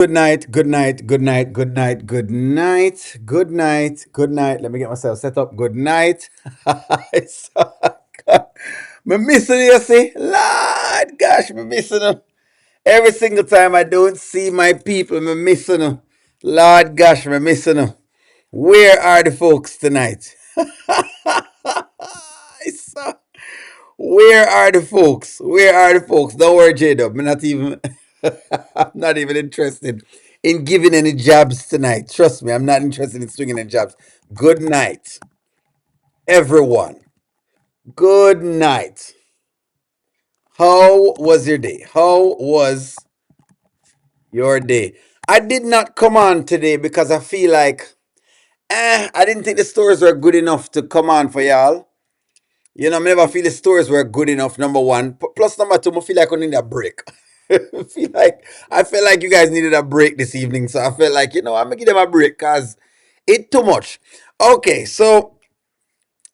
Good night, good night, good night, good night, good night, good night, good night. Let me get myself set up. Good night. Me missing you, see? Lord gosh, me missing them. Every single time I don't see my people, me missing them. Lord gosh, me missing them. Where are the folks tonight? So, where are the folks? Where are the folks? Don't worry, J-Dub. I'm not even interested in giving any jobs tonight. Trust me, I'm not interested in swinging any jobs. Good night, everyone. Good night. How was your day? How was your day? I did not come on today because I feel like I didn't think the stories were good enough to come on for y'all. I never feel the stories were good enough, number one. Plus, number two, I feel like I need a break. I felt like you guys needed a break this evening. So I felt like, I'm gonna give them a break because it too much. Okay, so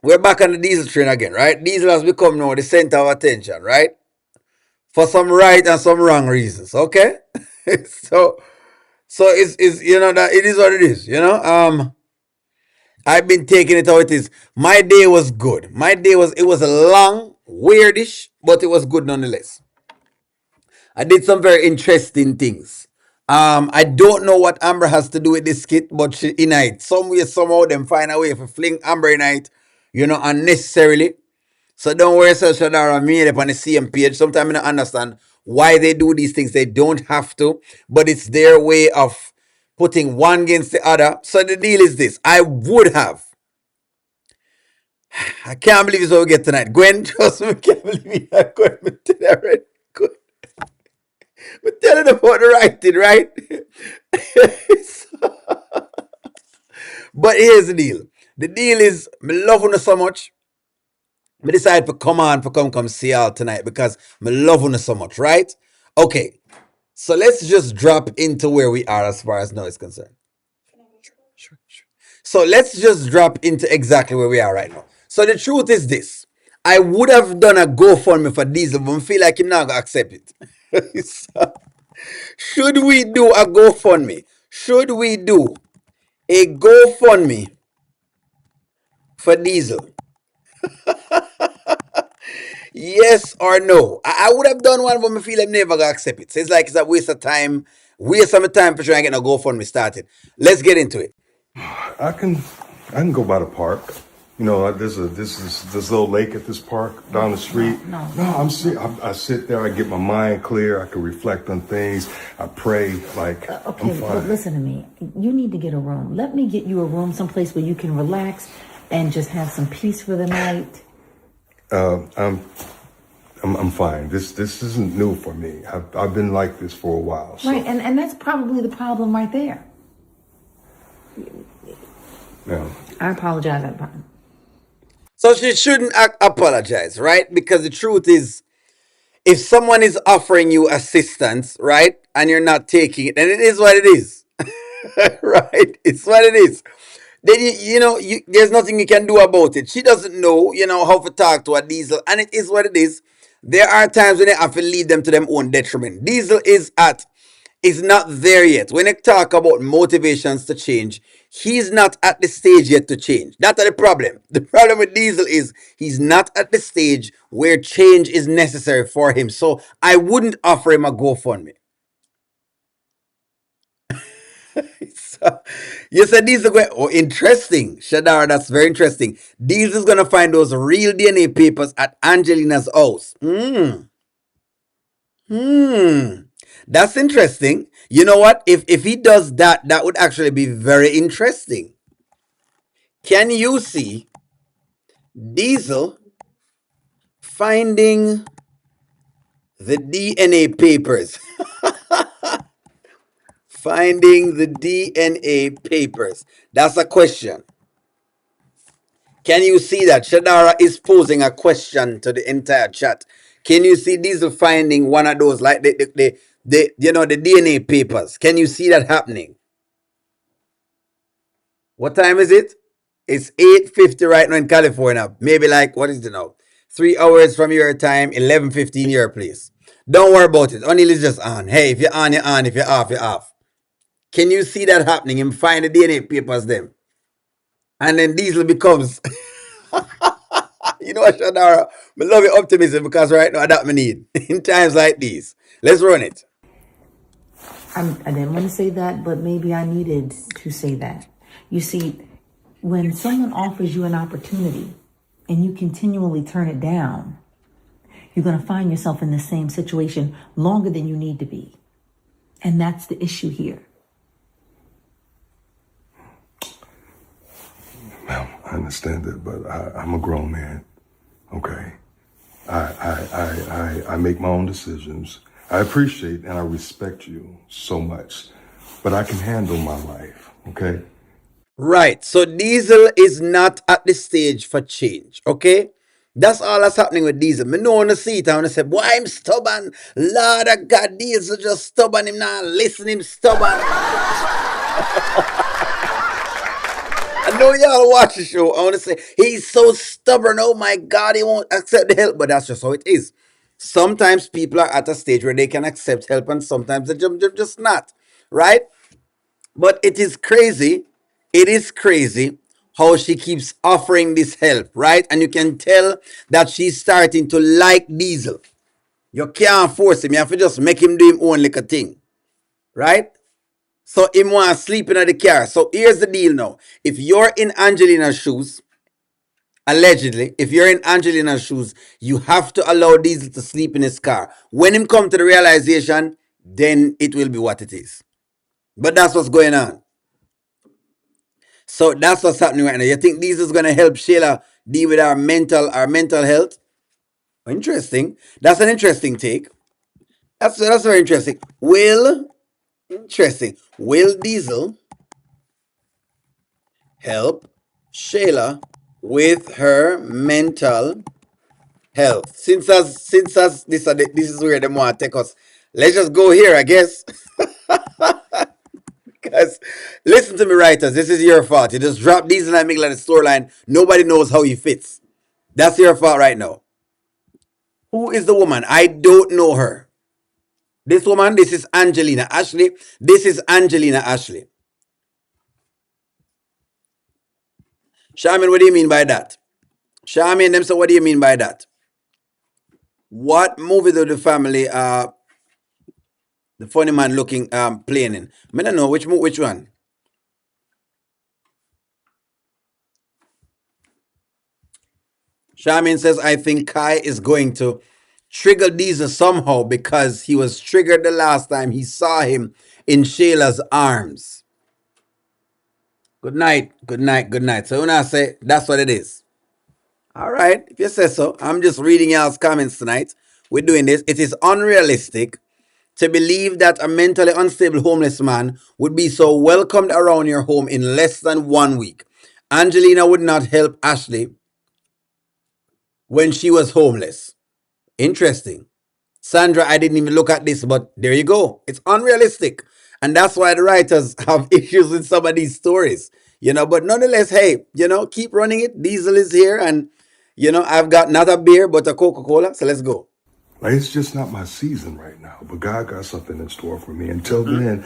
we're back on the diesel train again, right? Diesel has become now the center of attention, right? For some right and some wrong reasons. Okay? so it's that it is what it is, I've been taking it how it is. My day was good. It was a long, weirdish, but it was good nonetheless. I did some very interesting things. I don't know what Amber has to do with this skit, but she in it. Some way, somehow, them find a way to fling Amber in it, unnecessarily. So don't worry, Sir Shadara, me up on the same page. Sometimes I don't understand why they do these things. They don't have to, but it's their way of putting one against the other. So the deal is this. I can't believe it's what we get tonight. Gwen, trust me, I can't believe it. Gwen, good. We're telling them about the writing, right? But here's the deal. The deal is, me love you so much. I decided to come on, for come see y'all tonight because me love you so much, right? Okay, so let's just drop into where we are as far as now is concerned. Sure. So let's just drop into exactly where we are right now. So the truth is this. I would have done a GoFundMe for Diesel, but I feel like him not gonna accept it. So, should we do a GoFundMe? Should we do a GoFundMe for Diesel? Yes or no? I would have done one, but I feel I'm never gonna accept it. So it's like it's a waste of time, waste of my time for trying to get a GoFundMe started. Let's get into it. I can I can go by the park. There's this little lake at this park down the street. No, I sit there. I get my mind clear. I can reflect on things. I pray. Okay, I'm but fine. listen to me. You need to get a room. Let me get you a room someplace where you can relax and just have some peace for the night. I'm fine. This isn't new for me. I've been like this for a while. So, Right, and that's probably the problem right there. yeah. I apologize. So she shouldn't apologize, right? Because the truth is, if someone is offering you assistance, right, and you're not taking it, then it is what it is, right? It's what it is. Then there's nothing you can do about it. She doesn't know, how to talk to a Diesel, and it is what it is. There are times when they have to lead them to their own detriment. Diesel is not there yet. When I talk about motivations to change, he's not at the stage yet to change. That's the problem. The problem with Diesel is he's not at the stage where change is necessary for him. So I wouldn't offer him a GoFundMe. So, you said Diesel going, oh, interesting. Shadara, that's very interesting. Diesel's going to find those real DNA papers at Angelina's house. That's interesting. You know what? If he does that, that would actually be very interesting. Can you see Diesel finding the DNA papers? Finding the DNA papers. That's a question. Can you see that? Shadara is posing a question to the entire chat. Can you see Diesel finding one of those, like the DNA papers? Can you see that happening? What time is it? It's 8:50 right now in California. Maybe like, what is it now? 3 hours from your time, 11:15 your place. Don't worry about it. Only is just on. Hey, if you're on, you're on. If you're off, you're off. Can you see that happening? Him find the DNA papers them. And then Diesel becomes, you know what, Shadara? I love your optimism because right now that me need in times like these. Let's run it. I didn't want to say that, but maybe I needed to say that. You see, when someone offers you an opportunity and you continually turn it down, you're going to find yourself in the same situation longer than you need to be. And that's the issue here. Well, I understand it, but I'm a grown man. Okay. I make my own decisions. I appreciate and I respect you so much, but I can handle my life. Okay. Right. So Diesel is not at the stage for change. Okay. That's all that's happening with Diesel. Me no want to see it. I want to say, boy, I'm stubborn. Lord of God, Diesel just stubborn. Him now listen, him stubborn. I know y'all watch the show. I want to say, he's so stubborn. Oh my God, he won't accept the help. But that's just how it is. Sometimes people are at a stage where they can accept help, and sometimes they're just not. Right? But it is crazy. It is crazy how she keeps offering this help, right? And you can tell that she's starting to like Diesel. You can't force him. You have to just make him do him own like a thing, right? So him want sleeping at the car. So here's the deal now. If you're in Angelina's shoes, allegedly, if you're in Angelina's shoes, you have to allow Diesel to sleep in his car. When him come to the realization, then it will be what it is. But that's what's going on. So that's what's happening right now. You think this is gonna help Shayla deal with our mental health? Interesting. That's an interesting take. That's very interesting. Will Diesel help Shayla with her mental health? Since as this is where they want to take us. Let's just go here, I guess. Because listen to me, writers. This is your fault. You just drop Diesel and make like a storyline. Nobody knows how he fits. That's your fault right now. Who is the woman? I don't know her. This woman, this is Angelina Ashley. This is Angelina Ashley. Charmin, what do you mean by that? Charmin, them, so what do you mean by that? What movie do the family, the funny man looking, playing in? I don't know which one. Charmin says, I think Kai is going to trigger Diesel somehow because he was triggered the last time he saw him in Shayla's arms. Good night, good night, good night. So when I say that's what it is. All right, if you say so. I'm just reading y'all's comments tonight. We're doing this. It is unrealistic to believe that a mentally unstable homeless man would be so welcomed around your home in less than 1 week. Angelina would not help Ashley when she was homeless. Interesting. Sandra, I didn't even look at this, but there you go. It's unrealistic. And that's why the writers have issues with some of these stories. But nonetheless, hey, keep running it. Diesel is here, and I've got not a beer but a Coca-Cola. So let's go. Like, it's just not my season right now, but God got something in store for me. Until then,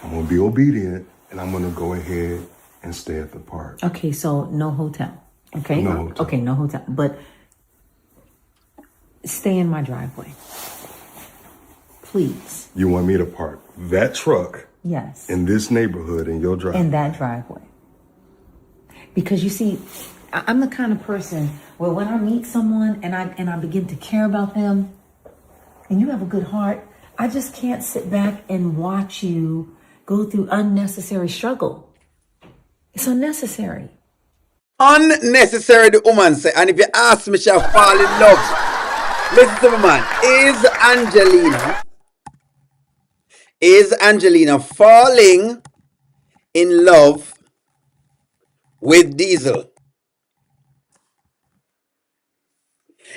I'm going to be obedient and I'm going to go ahead and stay at the park. Okay, so no hotel. Okay? No hotel. Okay, no hotel. But stay in my driveway. Please. You want me to park that truck Yes. in this neighborhood in your driveway? In that driveway. Because you see, I'm the kind of person where when I meet someone and I begin to care about them, and you have a good heart, I just can't sit back and watch you go through unnecessary struggle. It's unnecessary. Unnecessary, the woman say. And if you ask me, shall fall in love. Listen to me, man. Is Angelina falling in love with Diesel?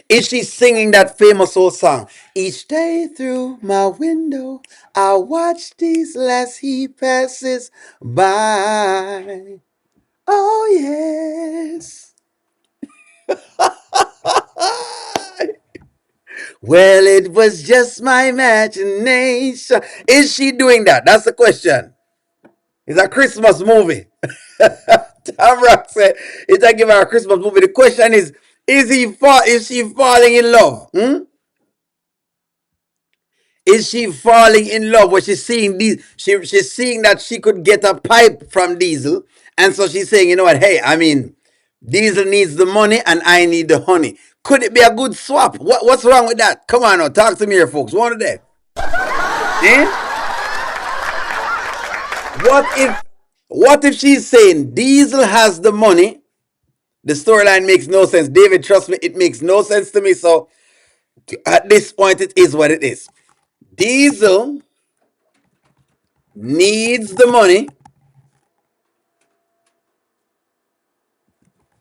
Is she singing that famous old song? Each day through my window, I watch Diesel as he passes by. Oh, yes. Well, it was just my imagination. Is she doing that? That's the question. It's a Christmas movie. Tom Rock said it's like give her a Christmas movie. The question is she falling in love? Hmm? Is she falling in love? Where she's seeing she's seeing that she could get a pipe from Diesel, and so she's saying, you know what? Hey, I mean, Diesel needs the money and I need the honey. Could it be a good swap? What's wrong with that? Come on now, talk to me here, folks. One of them. Eh? What if what if she's saying Diesel has the money? The storyline makes no sense. David, trust me, it makes no sense to me. So at this point, it is what it is. Diesel needs the money,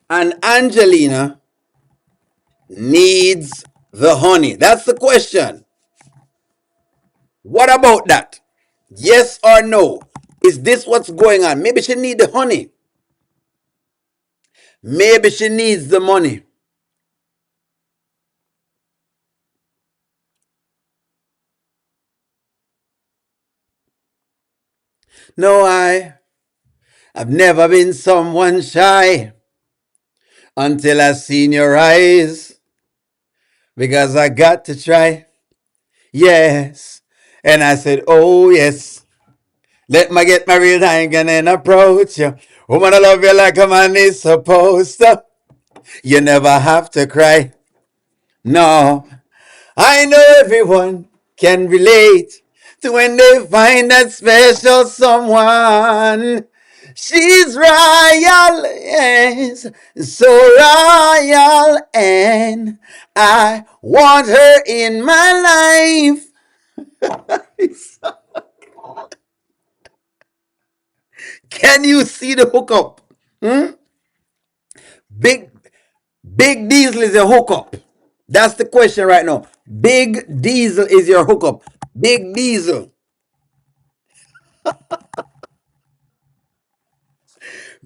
and Angelina needs the honey. That's the question. What about that? Yes or no? Is this what's going on? Maybe she needs the honey. Maybe she needs the money. No, I've never been someone shy until I seen your eyes. Because I got to try. Yes. And I said, oh, yes. Let me get my real time and then approach you. Woman, I love you like a man is supposed to. You never have to cry. No. I know everyone can relate to when they find that special someone. She's royal, yes, so royal, and I want her in my life. Can you see the hookup? Hmm? Big Big Diesel is a hookup. That's the question right now. Big Diesel is your hookup. Big Diesel.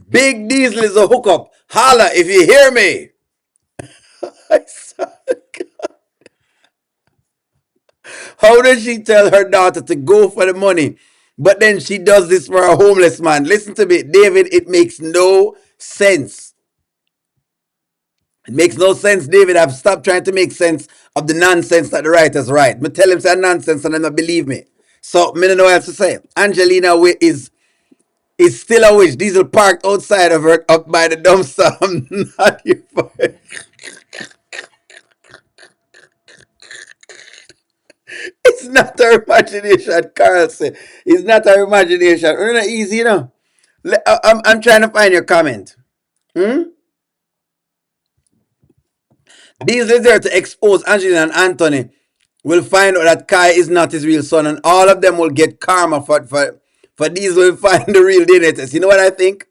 Big Diesel is a hookup. Holla if you hear me. How does she tell her daughter to go for the money, but then she does this for a homeless man? Listen to me, David. It makes no sense. It makes no sense, David. I've stopped trying to make sense of the nonsense that the writers write. Me tell him say nonsense and then not believe me. So me don't know what else to say. Angelina is still a witch. Diesel parked outside of her up by the dumpster. I'm not here for it. It's not her imagination, Carl said. It's not her imagination. It's not easy, you know. I'm trying to find your comment. Hmm? These is there to expose Angelina and Anthony. Will find out that Kai is not his real son, and all of them will get karma for these will find the real DNA. You know what I think?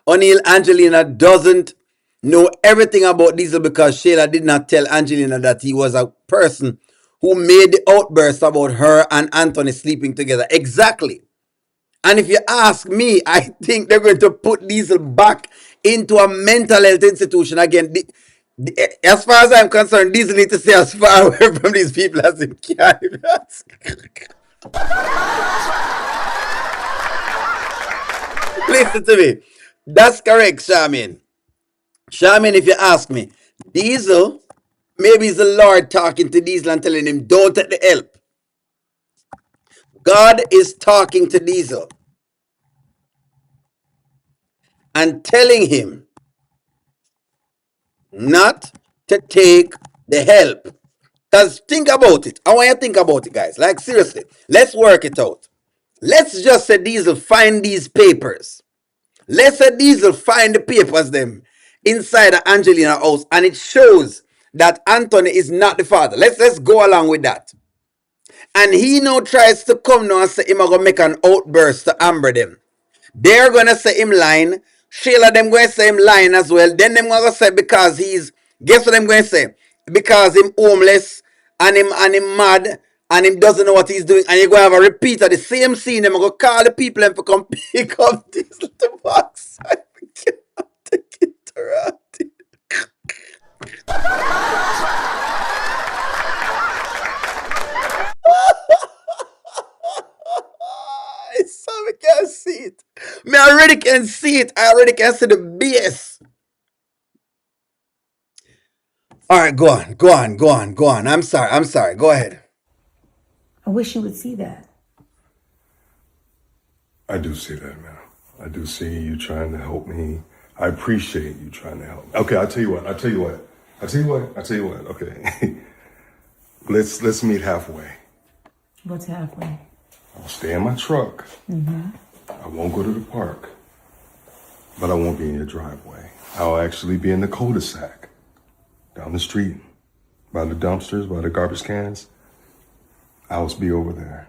O'Neill Angelina doesn't know everything about Diesel because Shayla did not tell Angelina that he was a person who made the outburst about her and Anthony sleeping together. Exactly. And if you ask me, I think they're going to put Diesel back into a mental health institution again. As far as I'm concerned, Diesel needs to stay as far away from these people as he can. Listen to me. That's correct, Shamin. Shamin, if you ask me, Diesel, maybe it's the Lord talking to Diesel and telling him, don't take the help. God is talking to Diesel and telling him not to take the help. Because think about it. I want you to think about it, guys. Like, seriously, let's work it out. Let's just say Diesel find these papers. Let's say Diesel find the papers them inside the Angelina house and it shows that Anthony is not the father. Let's go along with that. And he now tries to come now and say him gonna make an outburst to Amber them. They're gonna say him lying. Shayla them gonna say him lying as well. Then them gonna say because he's guess what them gonna say? Because him homeless and him mad and him doesn't know what he's doing. And you're gonna have a repeat of the same scene. Them gonna call the people and to come pick up this little box. I cannot take it around. So I can't see it. Me already can see it. I already can see the BS. All right, go on, go on, go on, go on. I'm sorry, I'm sorry. Go ahead. I wish you would see that. I do see that, man. I do see you trying to help me. I appreciate you trying to help me. Okay, I'll tell you what. I'll tell you what. I'll tell you what. I'll tell you what. Okay. let's meet halfway. What's halfway? I'll stay in my truck. I won't go to the park. But I won't be in your driveway. I'll actually be in the cul-de-sac. Down the street. By the dumpsters, by the garbage cans. I'll be over there.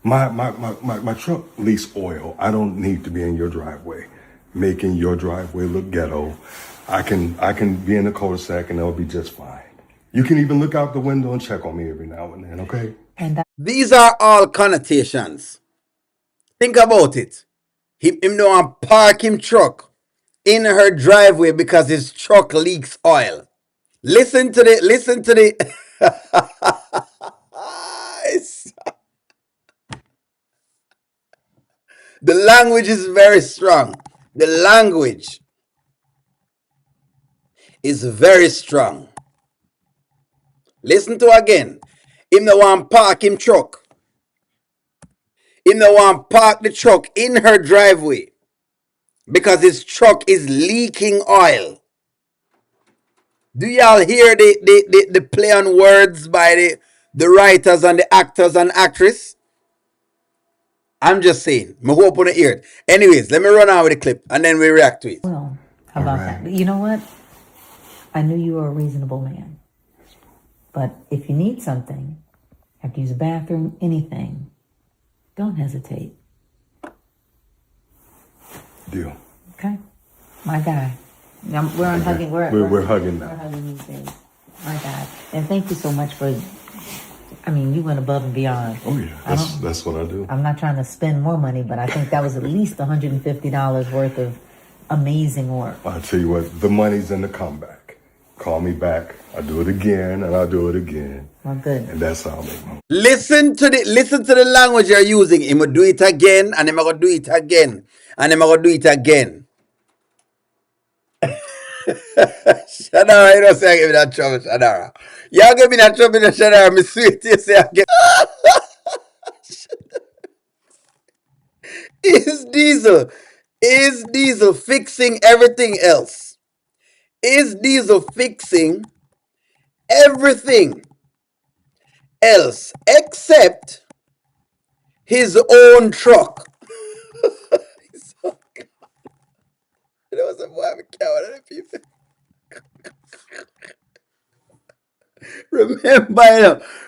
My truck leaks oil. I don't need to be in your driveway, making your driveway look ghetto. I can be in the cul-de-sac and it'll be just fine. You can even look out the window and check on me every now and then, okay? And These are all connotations. Think about it. Him no want park him truck in her driveway because his truck leaks oil. Listen to the the language is very strong. The language is very strong. Listen to again. Him no want park him truck. Him no want park the truck in her driveway because his truck is leaking oil. Do y'all hear the play on words by the writers and the actors and actress? I'm just saying. Me hope on the ear. Anyways, let me run on with the clip and then we react to it. well, how about that? You know what? I knew you were a reasonable man. But if you need something, have to use a bathroom, anything, don't hesitate. Deal. Okay? My guy. We're on hugging. We're hugging now. We're hugging these days. My God. And thank you so much for, I mean, you went above and beyond. Oh yeah, that's what I do. I'm not trying to spend more money, but I think that was at least $150 worth of amazing work. I'll tell you what, the money's in the comeback. Call me back. I'll do it again and I'll do it again. Well, good. And that's how I'll make my Listen to the language you're using. Him will do it again and him will do it again. And him will do it again. Shadara, you don't say I give me that trouble, Shadara. Y'all give me that trouble, Shadara. Me sweet, you say I get. Is Diesel fixing everything else? Is Diesel fixing everything else except his own truck? There was a boy having cow and people.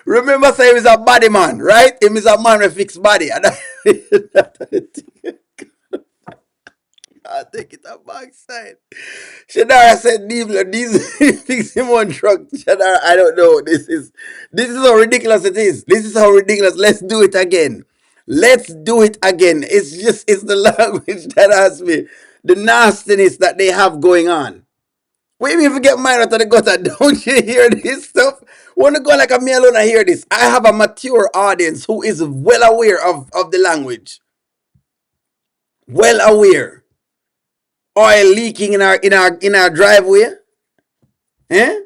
Remember say he was a body man, right? Him is a man with fixed body. And I take it up backside. Shadara said these fix him one truck. Shadara, I don't know. This is how ridiculous it is. This is how ridiculous. Let's do it again. Let's do it again. It's the language that has me. The nastiness that they have going on. Wait, if you get mine out of the gutter, don't you hear this stuff? Wanna go like a me alone and hear this? I have a mature audience who is well aware of the language. Well aware. Oil leaking in our driveway. Eh?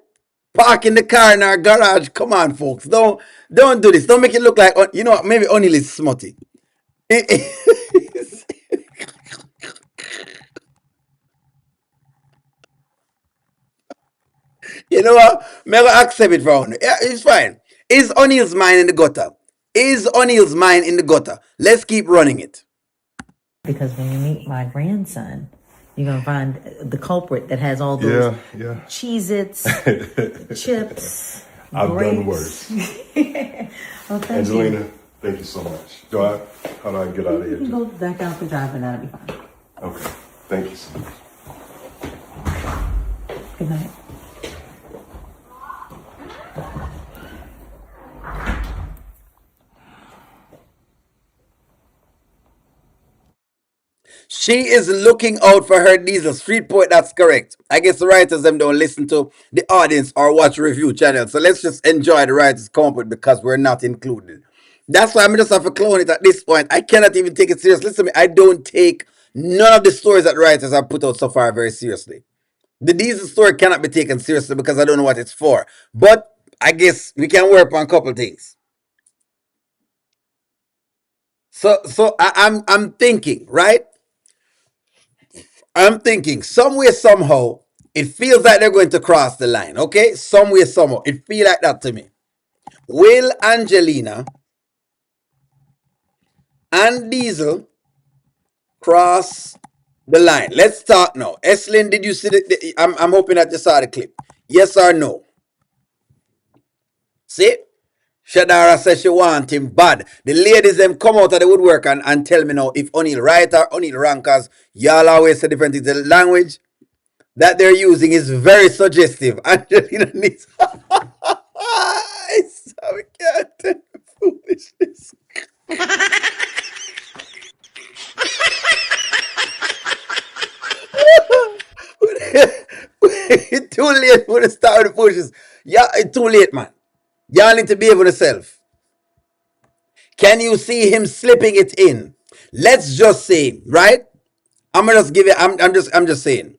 Parking the car in our garage. Come on, folks. Don't do this. Don't make it look like maybe O'Neil is smutty. You know what? May I accept it for O'Neil. Yeah, it's fine. Is O'Neil's mind in the gutter? Is O'Neil's mind in the gutter? Let's keep running it. Because when you meet my grandson, you're going to find the culprit that has all those Cheez-Its, chips, I've grapes. done worse. Well, thank Angelina, you. thank you so much. How do I get out of You here? can go back out the drive and that'll be fine. Okay, thank you so much. Good night. She is looking out for her Diesel. Street poet, that's correct. I guess the writers them don't listen to the audience or watch review channels. So let's just enjoy the writers' company because we're not included. That's why I'm just have to clone it at this point. I cannot even take it seriously. Listen to me, I don't take none of the stories that writers have put out so far very seriously. The Diesel story cannot be taken seriously because I don't know what it's for. But I guess we can work on a couple things. So I'm thinking, right? I'm thinking somewhere somehow it feels like they're going to cross the line. Okay, somewhere somehow it feels like that to me. Will Angelina and Diesel cross the line? Let's talk now. Eslin, did you see I'm hoping that you saw the clip. Yes or no? See? Shadara says she want him bad. The ladies them come out of the woodwork and tell me now if O'Neill right or O'Neill wrong, because y'all always say different things. The language that they're using is very suggestive. Angelina needs it's so we can't tell foolishness. It's too late for the start of the foolishness. Yeah, it's too late, man. Y'all need to be able to self. Can you see him slipping it in? Let's just say, right? I'm gonna just give it. I'm just saying.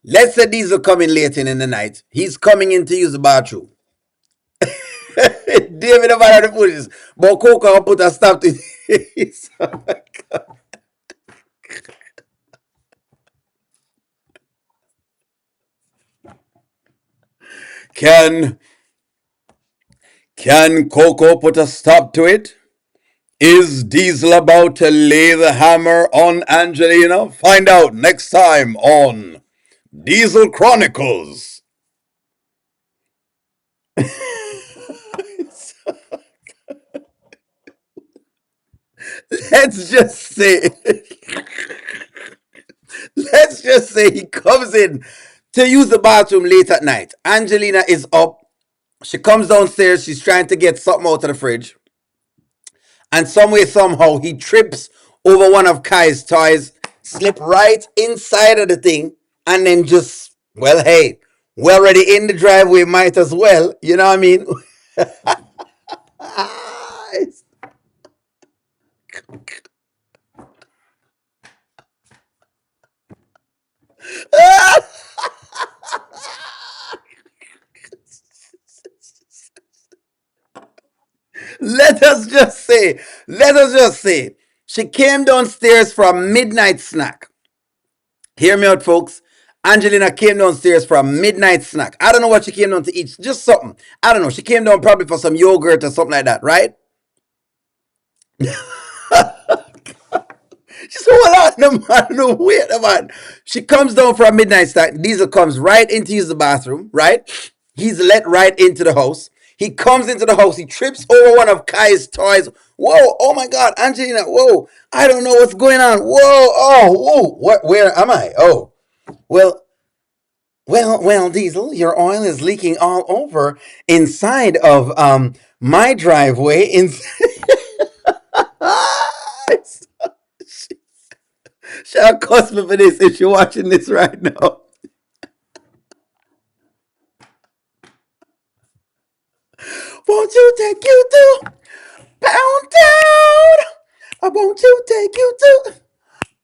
Let's say Diesel coming late in the night. He's coming in to use the bathroom. David about the foolishness, but Coco put a stop to it. Can can Coco put a stop to it? Is Diesel about to lay the hammer on Angelina? Find out next time on Diesel Chronicles. Let's just say, let's just say he comes in to use the bathroom late at night. Angelina is up. She comes downstairs. She's trying to get something out of the fridge. And some way, somehow, he trips over one of Kai's toys, slip right inside of the thing, and then just, well, hey, we're already in the driveway, might as well. You know what I mean? let us just say, she came downstairs for a midnight snack. Hear me out, folks. Angelina came downstairs for a midnight snack. I don't know what she came down to eat. Just something. I don't know. She came down probably for some yogurt or something like that, right? She said, hold on, no man, no, wait, no man. She comes down for a midnight snack. Diesel comes right into use the bathroom, right? He's let right into the house. He comes into the house. He trips over one of Kai's toys. Whoa, oh my God, Angelina, whoa. I don't know what's going on. Whoa, oh, whoa. Where am I? Oh, well, well, Diesel, your oil is leaking all over inside of my driveway. She'll cuss me for this if you're watching this right now. Won't you take you to Pound Town? I want you take you to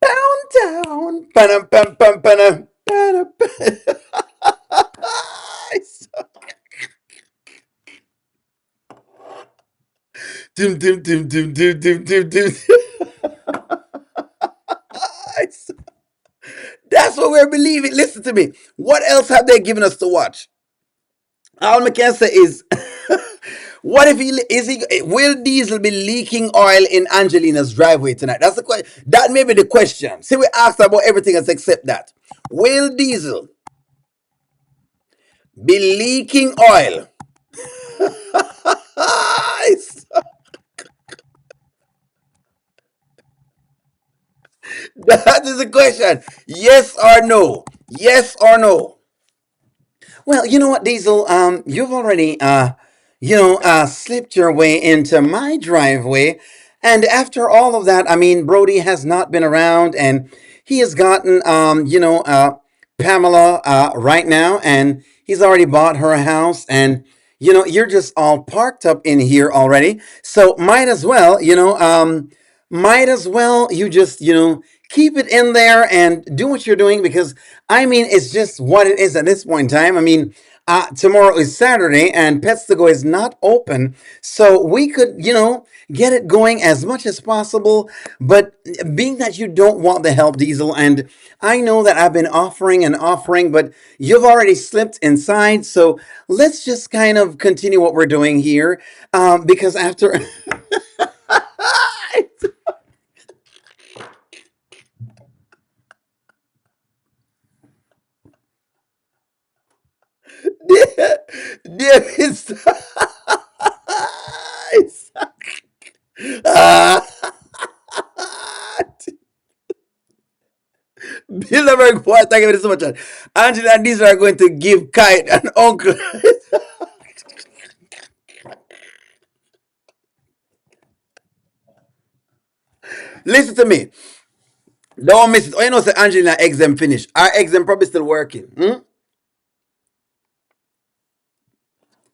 Pound Town. Dum, dum, dum, dum, dum, dum, dum, dum. That's what we're believing. Listen to me. What else have they given us to watch? All I can say is, what if he is he? Will Diesel be leaking oil in Angelina's driveway tonight? That's the question. That may be the question. See, we asked about everything else except that. Will Diesel be leaking oil? That is the question. Yes or no? Yes or no? Well, you know what, Diesel? You've already, slipped your way into my driveway, and after all of that, I mean, Brody has not been around, and he has gotten, Pamela right now, and he's already bought her a house, and you're just all parked up in here already. So might as well, might as well you just, keep it in there and do what you're doing because I mean, it's just what it is at this point in time. I mean, tomorrow is Saturday and Pets to Go is not open. So we could, get it going as much as possible. But being that you don't want the help, Diesel, and I know that I've been offering and offering, but you've already slipped inside. So let's just kind of continue what we're doing here. Because after. David, Bilderberg, what? Thank you so much. Angela and these are going to give Kite an uncle. Listen to me. Don't miss it. Oh, say Angelina exam finished. Our exam probably still working. Hmm?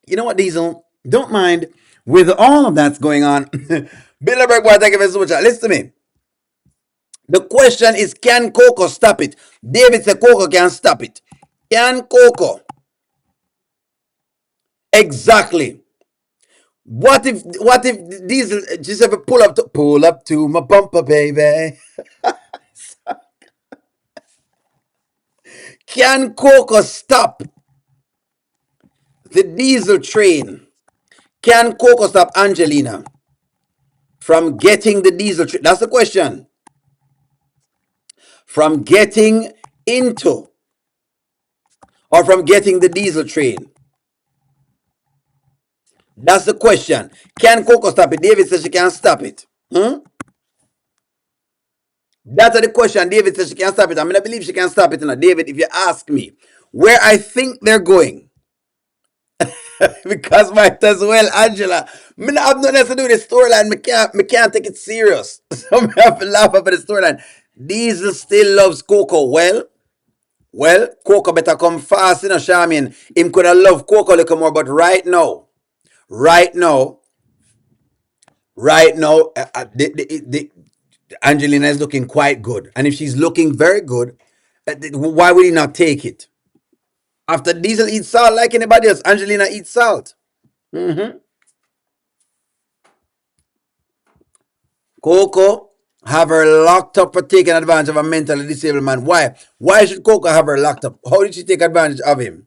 You know what, Diesel? Don't mind. With all of that's going on, Bilderberg, boy, thank you so much. Listen to me. The question is, can Coco stop it? David said Coco can stop it. Can Coco? Exactly. What if Diesel just ever pull up to my bumper, baby? Can Coco stop the Diesel train? Can Coco stop Angelina from getting the Diesel train? That's the question. From getting into or from getting the Diesel train? That's the question. Can Coco stop it? David says she can't stop it. Hmm? That's the question. David says she can't stop it. I mean, I believe she can stop it. David, if you ask me where I think they're going, because might as well, Angela. Me not have nothing else to do with the storyline. Me can't take it serious. So me have to laugh about the storyline. Diesel still loves Coco. Well, Coco better come fast, Charmian. Him could have loved Coco a little more, but right now, right now, Angelina is looking quite good. And if she's looking very good, why would he not take it? After Diesel eats salt like anybody else, Angelina eats salt. Mm-hmm. Coco have her locked up for taking advantage of a mentally disabled man. Why? Why should Coco have her locked up? How did she take advantage of him?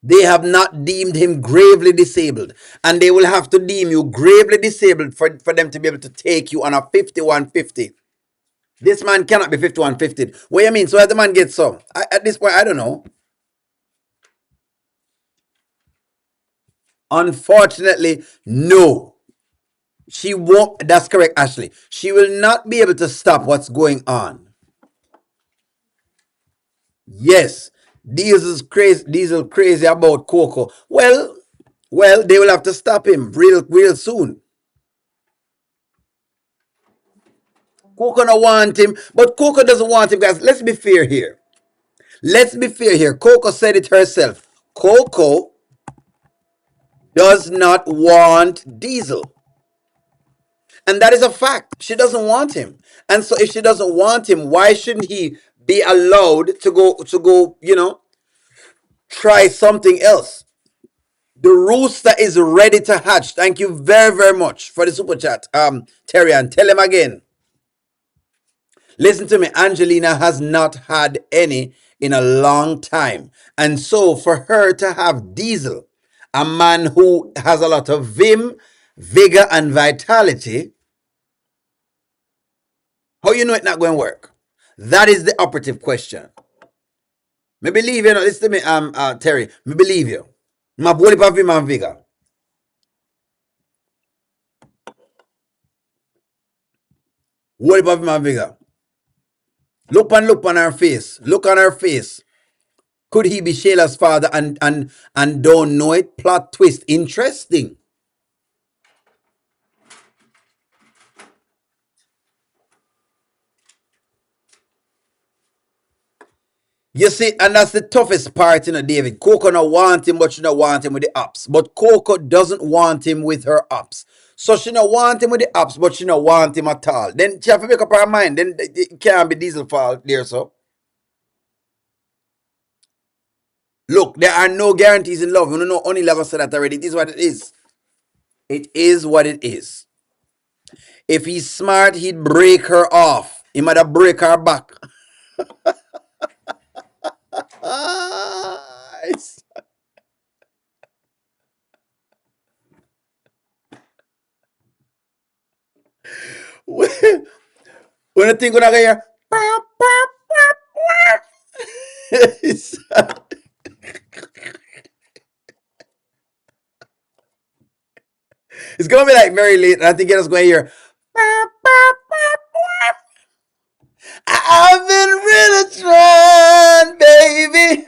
They have not deemed him gravely disabled. And they will have to deem you gravely disabled for them to be able to take you on a 5150. This man cannot be 5150. What do you mean? So as the man gets some? At this point, I don't know. Unfortunately, no. She won't. That's correct, Ashley. She will not be able to stop what's going on. Yes, Diesel crazy about Coco. Well, they will have to stop him real soon. Coco don't want him, but Coco doesn't want him, guys. Let's be fair here. Let's be fair here. Coco said it herself. Coco does not want Diesel. And that is a fact. She doesn't want him. And so if she doesn't want him, why shouldn't he be allowed to go, try something else? The rooster is ready to hatch. Thank you very, very much for the super chat. Terry, and tell him again. Listen to me, Angelina has not had any in a long time. And so for her to have Diesel, a man who has a lot of vim, vigor, and vitality, how you know it not going to work? That is the operative question. Me believe you, listen to me, Terry. Me believe you. My bully of vim and vigor. Whole of vim and vigor. Look on her face. Look on her face. Could he be Shayla's father and don't know it? Plot twist. Interesting. You see, and that's the toughest part, David. Coco not want him, but she not want him with the ups. But Coco doesn't want him with her ups. So she not want him with the ups, but she not want him at all. Then she have to make up her mind. Then it can't be Diesel fault there, so. Look, there are no guarantees in love. You know, only Lava said that already. It is what it is. It is what it is. If he's smart, he'd break her off. He might have break her back. When I think when I hear, it's, it's gonna be like very late, and I think it's going to hear. I've been really trying, baby.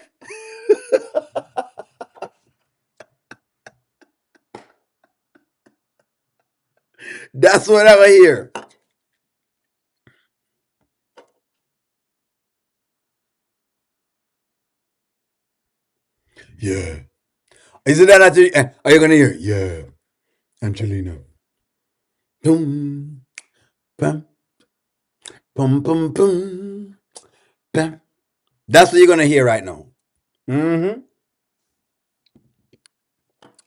That's what I hear. Yeah. Isn't that are you gonna hear? Yeah. Angelina. Boom. Bam. Boom. Boom. Boom. Bam. That's what you're gonna hear right now. Mm-hmm.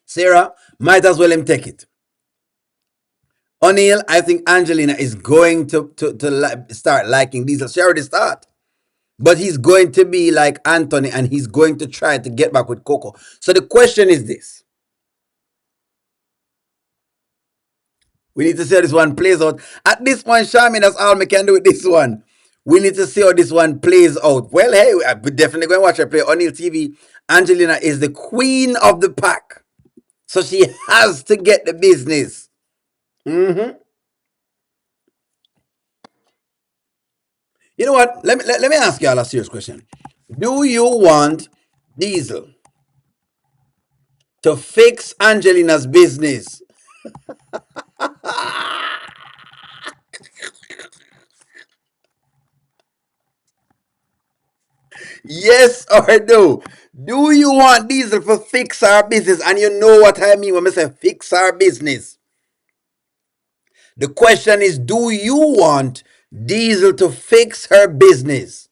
Sarah, might as well him take it. O'Neill, I think Angelina is going to start liking Diesel. She already start. But he's going to be like Anthony and he's going to try to get back with Coco. So the question is this. We need to see how this one plays out. At this point, Charmin, that's all we can do with this one. We need to see how this one plays out. Well, hey, we're definitely going to watch her play. O'Neill TV, Angelina is the queen of the pack. So she has to get the business. Mm-hmm. You know what? Let me ask y'all a serious question. Do you want Diesel to fix Angelina's business? Yes or no? Do you want Diesel to fix our business? And you know what I mean when I say fix our business. The question is, do you want Diesel to fix her business?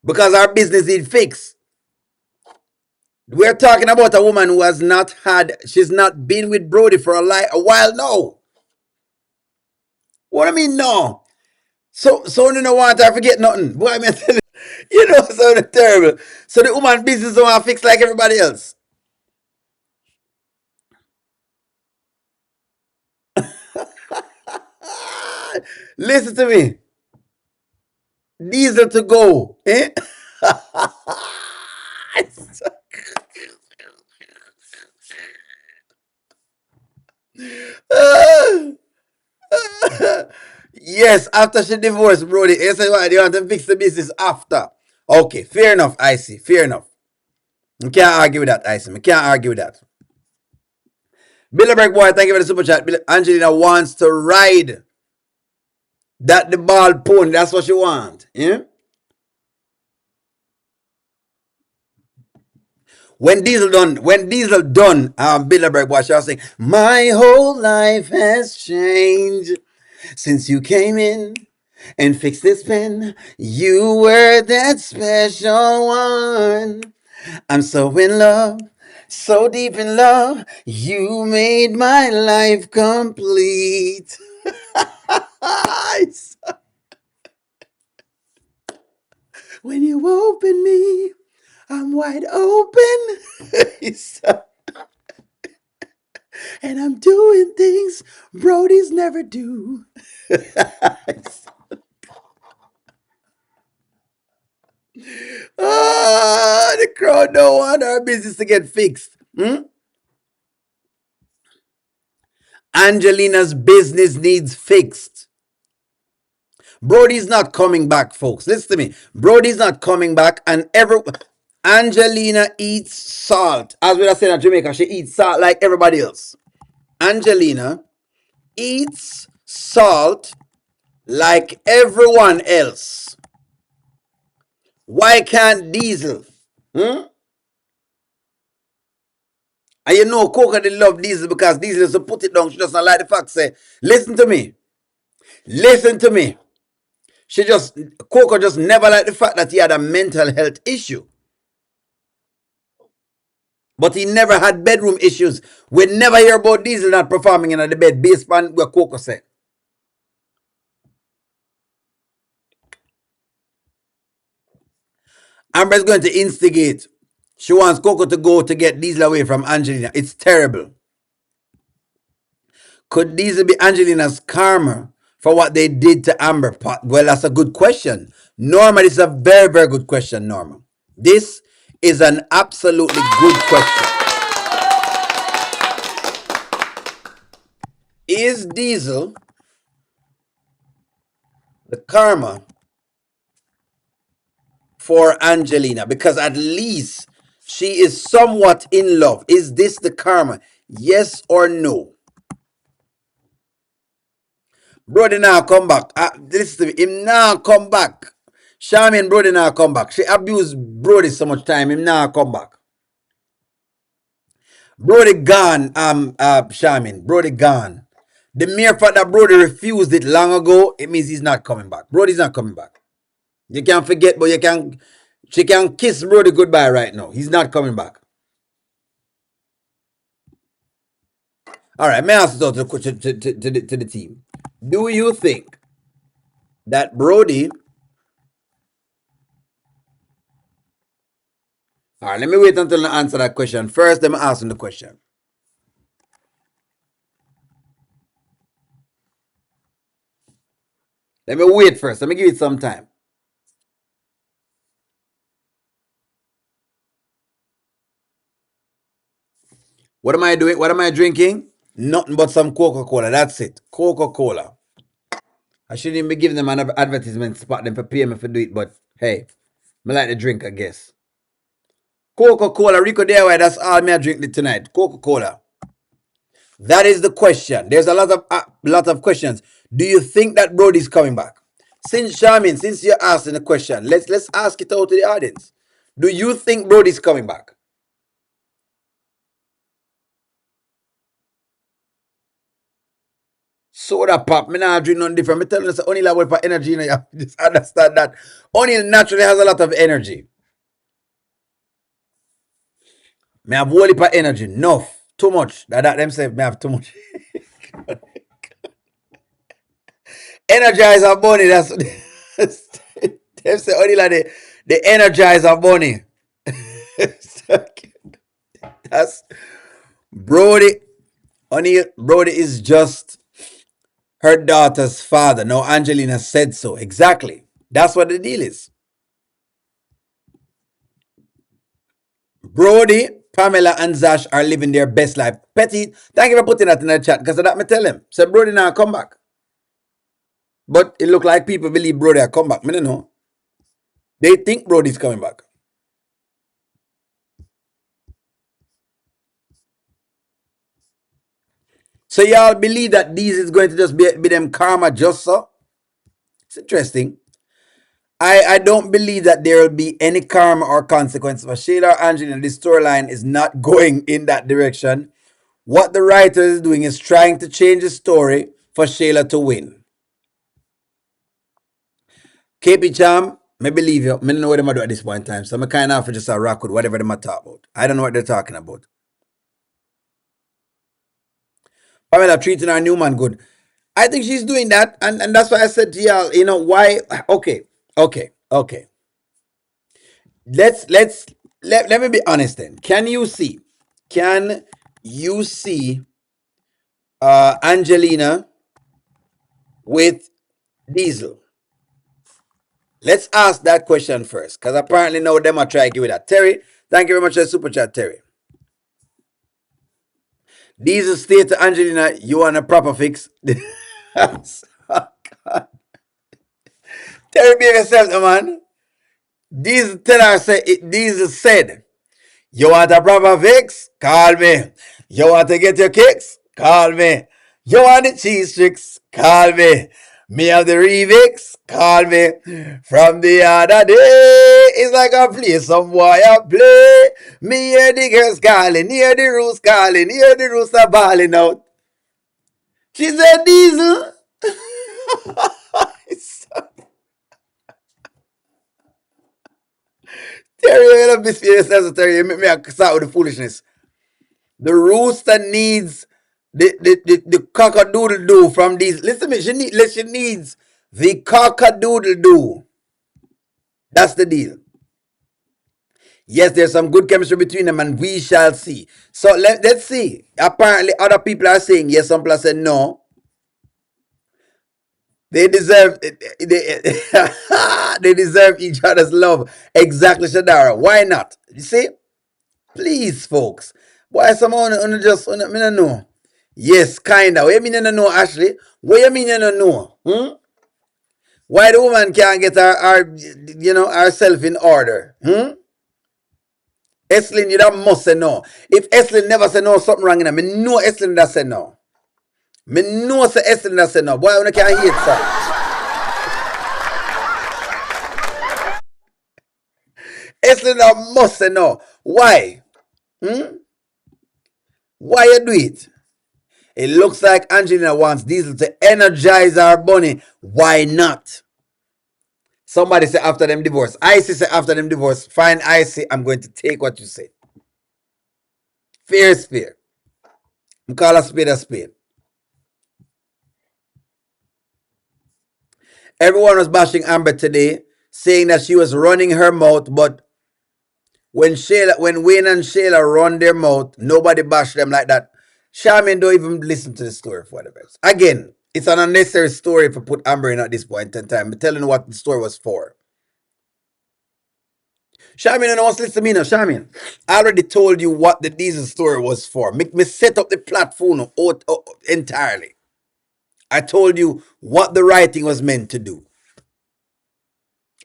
Because our business is fixed. We're talking about a woman who has not had, she's not been with Brody for a while now. What I mean, no. So you know what? I forget nothing. Boy, I mean, you know, so terrible. So the woman business don't want to fix like everybody else. Listen to me. Diesel to go. Eh? Yes, after she divorced Brody. You say why they want to fix the business after. Okay, fair enough, I see. Fair enough. I can't argue with that, I see. I can't argue with that. Bilderberg boy, thank you for the super chat. Angelina wants to ride that the ball pony. That's what she wants. Yeah? When Diesel done, Bilderberg boy, she was saying, my whole life has changed since you came in and fixed this pen. You were that special one. I'm so in love, so deep in love. You made my life complete. When you open me, I'm wide open. And I'm doing things Brody's never do. The crowd don't want our business to get fixed. Angelina's business needs fixed. Brody's not coming back, folks. Listen to me. Brody's not coming back, and Angelina eats salt. As we are saying in Jamaica, she eats salt like everybody else. Angelina eats salt like everyone else. Why can't Diesel? Hmm? And you know Coco did love Diesel because Diesel used to put it down. She doesn't like the fact say, listen to me. Listen to me. Coco just never liked the fact that he had a mental health issue. But he never had bedroom issues. We never hear about Diesel not performing in the bed based on what Coco said. Amber's going to instigate. She wants Coco to go to get Diesel away from Angelina. It's terrible. Could Diesel be Angelina's karma for what they did to Amber? Well, that's a good question. Norma, this is a very, very good question, Norma. This is an absolutely good question. Is Diesel the karma for Angelina? Because at least she is somewhat in love. Is this the karma? Yes or no? Brody now come back. Listen to me. Him now come back. Shami and Brody now come back. She abused Brody so much time. Him now come back. Brody gone, Shamin. Brody gone. The mere fact that Brody refused it long ago, it means he's not coming back. Brody's not coming back. You can't forget, but she can kiss Brody goodbye right now. He's not coming back. All right, may I ask to the team. Do you think that Brody... All right, let me wait until I answer that question. First, let me ask him the question. Let me wait first. Let me give it some time. What am I doing? What am I drinking? Nothing but some Coca-Cola. That's it. Coca-Cola. I shouldn't even be giving them an advertisement spot them for pay me for do it, but hey, I like the drink, I guess. Coca-Cola, Rico DIY, that's all me I drink tonight. Coca-Cola. That is the question. There's a lot of questions. Do you think that Brody's coming back? Since Charmin, since you're asking the question, let's ask it out to the audience. Do you think Brody's coming back? Soda pop, me not drink nothing different. Me tell you, only like for energy. You just understand that. Only naturally has a lot of energy. Me have whole heap of energy. Enough. Too much. That themselves me have too much. Energizer bunny. That's them say only like the energizer bunny. That's Brody. Only Brody is just her daughter's father. No, Angelina said so. Exactly. That's what the deal is. Brody, Pamela, and Zash are living their best life. Petty, thank you for putting that in the chat because of that me tell him. Say Brody now come back. But it look like people believe Brody will come back. I don't know. They think Brody's coming back. So y'all believe that these is going to just be them karma just so? It's interesting. I don't believe that there will be any karma or consequence for Shayla or Angelina. The storyline is not going in that direction. What the writer is doing is trying to change the story for Shayla to win. KP Cham, I believe you. I don't know what they do at this point in time. So I'm kind of just a rock with whatever they talk about. I don't know what they're talking about. Pamela treating our new man good. I think she's doing that. And that's why I said to y'all, you know, why? Okay. Let me be honest then. Can you see Angelina with Diesel? Let's ask that question first, because apparently now them are trying to give it that. Terry, thank you very much for the super chat, Terry. Diesel state to Angelina, you want a proper fix? Oh, God. Terry, be yourself, man. Diesel tell her, Diesel said, you want a proper fix? Call me. You want to get your kicks? Call me. You want the cheese tricks? Call me. Me have the remix. Call me from the other day. It's like I play some boy I play. Me hear the girls calling, hear the roost calling, hear the rooster bawling out. She said, Diesel. Terry, you don't misbehave yourself, Terry. You make me start with the foolishness. The rooster needs the cock-a-doodle doo from these. Listen to me. She needs the cock-a-doodle doo. That's the deal. Yes, there's some good chemistry between them, and we shall see. So let's see. Apparently, other people are saying yes. Some people are saying no. They deserve they deserve each other's love. Exactly, Shadara. Why not? You see? Please, folks. Why someone just me no know? Yes, kinda. What you mean you no know, Ashley? What you mean you no know? Why the woman can't get herself in order? Eslin, you don't must say no. If Eslin never say no, something wrong in her. Me know Eslin that say no. Me know say Eslin that say no. Boy, I can't hear it, sir. Eslin that must say no. Why? Why you do it? It looks like Angelina wants Diesel to energize our bunny. Why not? Somebody say after them divorce. Icy say after them divorce. Fine, Icy, I'm going to take what you say. Fair is fair. I'm call a spade a spade. Everyone was bashing Amber today, saying that she was running her mouth, but when Wayne and Shayla run their mouth, nobody bashed them like that. Charmaine don't even listen to the story for whatever. Again, it's an unnecessary story if you put Amber in at this point in time. I'm telling you what the story was for. Charmaine, don't listen to me now, Charmaine. I already told you what the Diesel story was for. Make me set up the platform entirely. I told you what the writing was meant to do.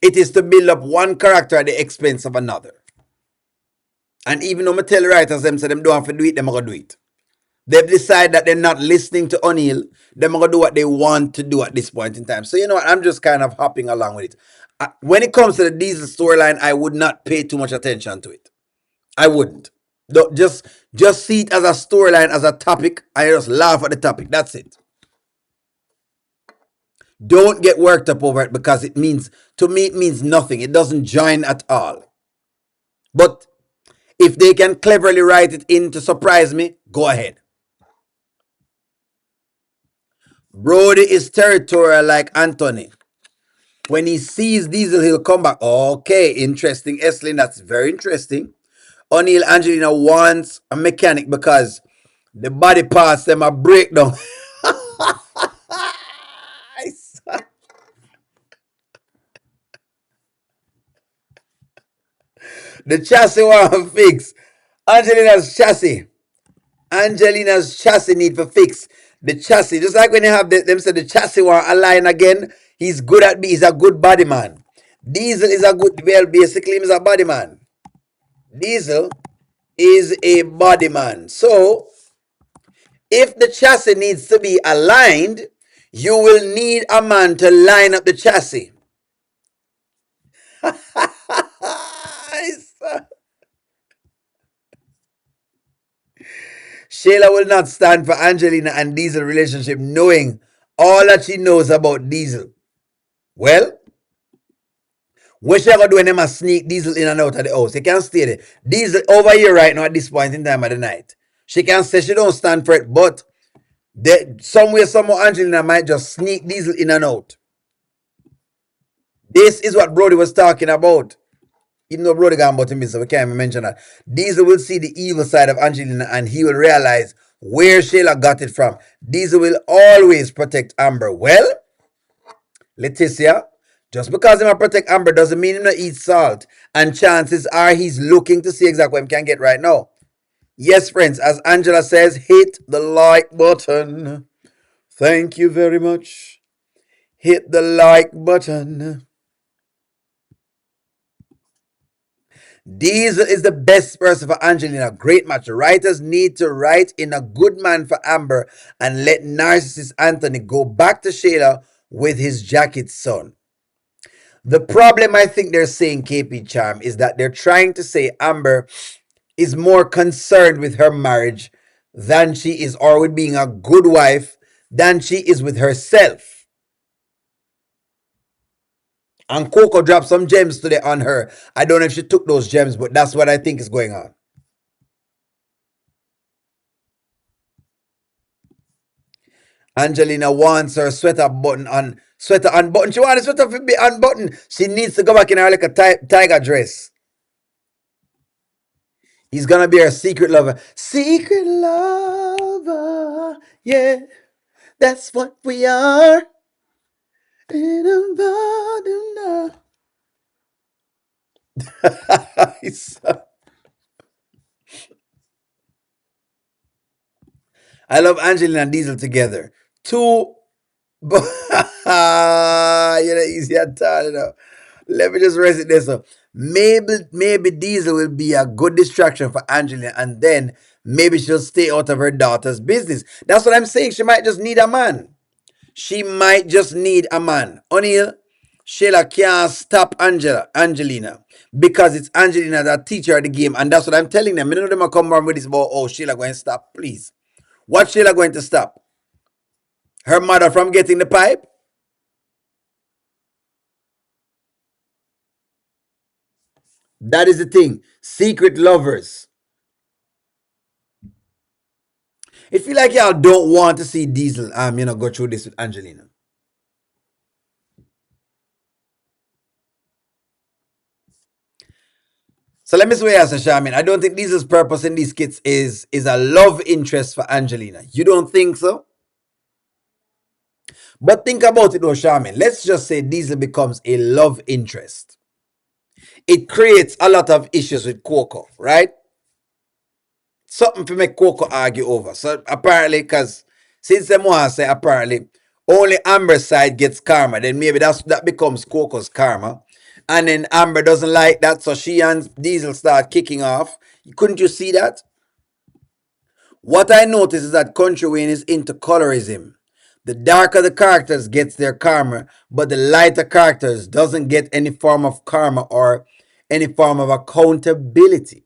It is to build up one character at the expense of another. And even though I tell the writers them say them don't have to do it, them are gonna do it. They've decided that they're not listening to O'Neill. They're gonna do what they want to do at this point in time. So you know what? I'm just kind of hopping along with it. When it comes to the Diesel storyline, I would not pay too much attention to it. I wouldn't. Just see it as a storyline, as a topic. I just laugh at the topic. That's it. Don't get worked up over it because it means, to me, it means nothing. It doesn't join at all. But if they can cleverly write it in to surprise me, go ahead. Brody is territorial like Anthony. When he sees Diesel, he'll come back. Okay, interesting. Eslin, that's very interesting. O'Neill Angelina wants a mechanic because the body parts them a breakdown. The chassis want fix. Angelina's chassis. Angelina's chassis need for fix. The chassis, just like when you have them say the chassis want align again. He's good at he's a good body man. Diesel is a good, well, basically he's a body man. Diesel is a body man. So if the chassis needs to be aligned, you will need a man to line up the chassis. Shayla will not stand for Angelina and Diesel relationship knowing all that she knows about Diesel. Well, what she gonna do when they must sneak Diesel in and out of the house? She can't stay there. Diesel over here right now at this point in time of the night. She can say she don't stand for it, but somewhere, Angelina might just sneak Diesel in and out. This is what Brody was talking about. Even though Brody got about him, so we can't even mention that. Diesel will see the evil side of Angelina and he will realize where Shayla got it from. Diesel will always protect Amber. Well, Leticia, just because he might protect Amber doesn't mean he not eat salt. And chances are he's looking to see exactly what he can get right now. Yes, friends, as Angela says, hit the like button. Thank you very much. Hit the like button. Diesel is the best person for Angelina. Great match. Writers need to write in a good man for Amber and let narcissist Anthony go back to Shayla with his jacket's son. The problem I think they're saying, KP Charm, is that they're trying to say Amber is more concerned with her marriage than she is, or with being a good wife, than she is with herself. And Coco dropped some gems today on her. I don't know if she took those gems, but that's what I think is going on. Angelina wants her sweater unbuttoned. She wants the sweater to be unbuttoned. She needs to go back in her like a tiger dress. He's gonna be her secret lover. Secret lover. Yeah, that's what we are. I love Angelina and Diesel together. Two, you know, easy at all, you know. Let me just rest it there. So maybe Diesel will be a good distraction for Angelina, and then maybe she'll stay out of her daughter's business. That's what I'm saying. She might just need a man. She might just need a man. O'Neill, Shayla can't stop Angelina, because it's Angelina that teach her the game, and that's what I'm telling them. None of them are come around with this about, oh, Shayla going to stop. Please. What Shayla going to stop? Her mother from getting the pipe? That is the thing. Secret lovers. It feel like y'all don't want to see Diesel go through this with Angelina. So let me say as a Shaman. I don't think Diesel's purpose in these skits is a love interest for Angelina. You don't think so? But think about it though, Shaman. Let's just say Diesel becomes a love interest. It creates a lot of issues with Coco, right? Something to make Coco argue over. So apparently, because since them want to say apparently only Amber's side gets karma, then maybe that becomes Coco's karma. And then Amber doesn't like that, so she and Diesel start kicking off. Couldn't you see that? What I notice is that Kountry Wayne is into colorism. The darker the characters gets their karma, but the lighter characters doesn't get any form of karma or any form of accountability.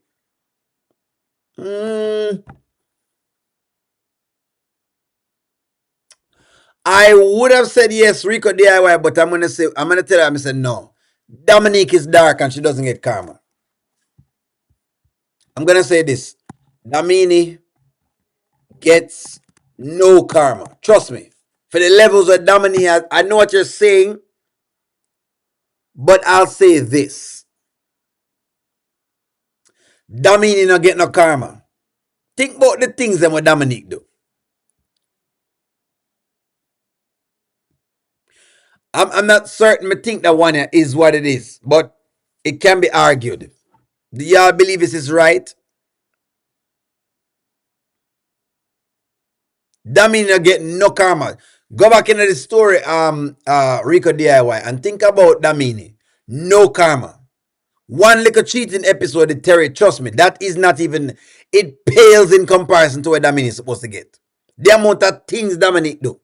I would have said yes, Rico DIY, but I'm gonna tell her, I'm gonna say no. Dominique is dark and she doesn't get karma. I'm gonna say this. Damini gets no karma. Trust me. For the levels of Dominique, I know what you're saying, but I'll say this. Dominique not get no karma. Think about the things that what Dominique do. I'm not certain. I think that one is what it is, but it can be argued. Do y'all believe this is right? That means you get no karma. Go back into the story, Rico DIY, and think about Damini. No karma. One little cheating episode with Terry, trust me, that is not even, it pales in comparison to what Damini is supposed to get. The amount of things Dominic do.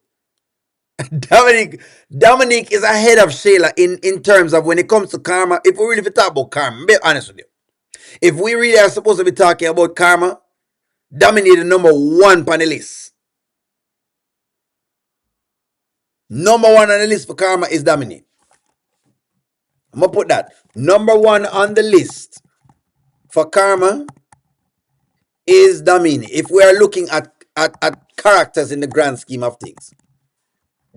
Dominic is ahead of Shayla in terms of when it comes to karma. If we really talk about karma, be honest with you. If we really are supposed to be talking about karma, Dominic is the number one on the list. Number one on the list for karma is Dominic. I'm going to put that. Number one on the list for karma is Dominic. If we are looking at characters in the grand scheme of things.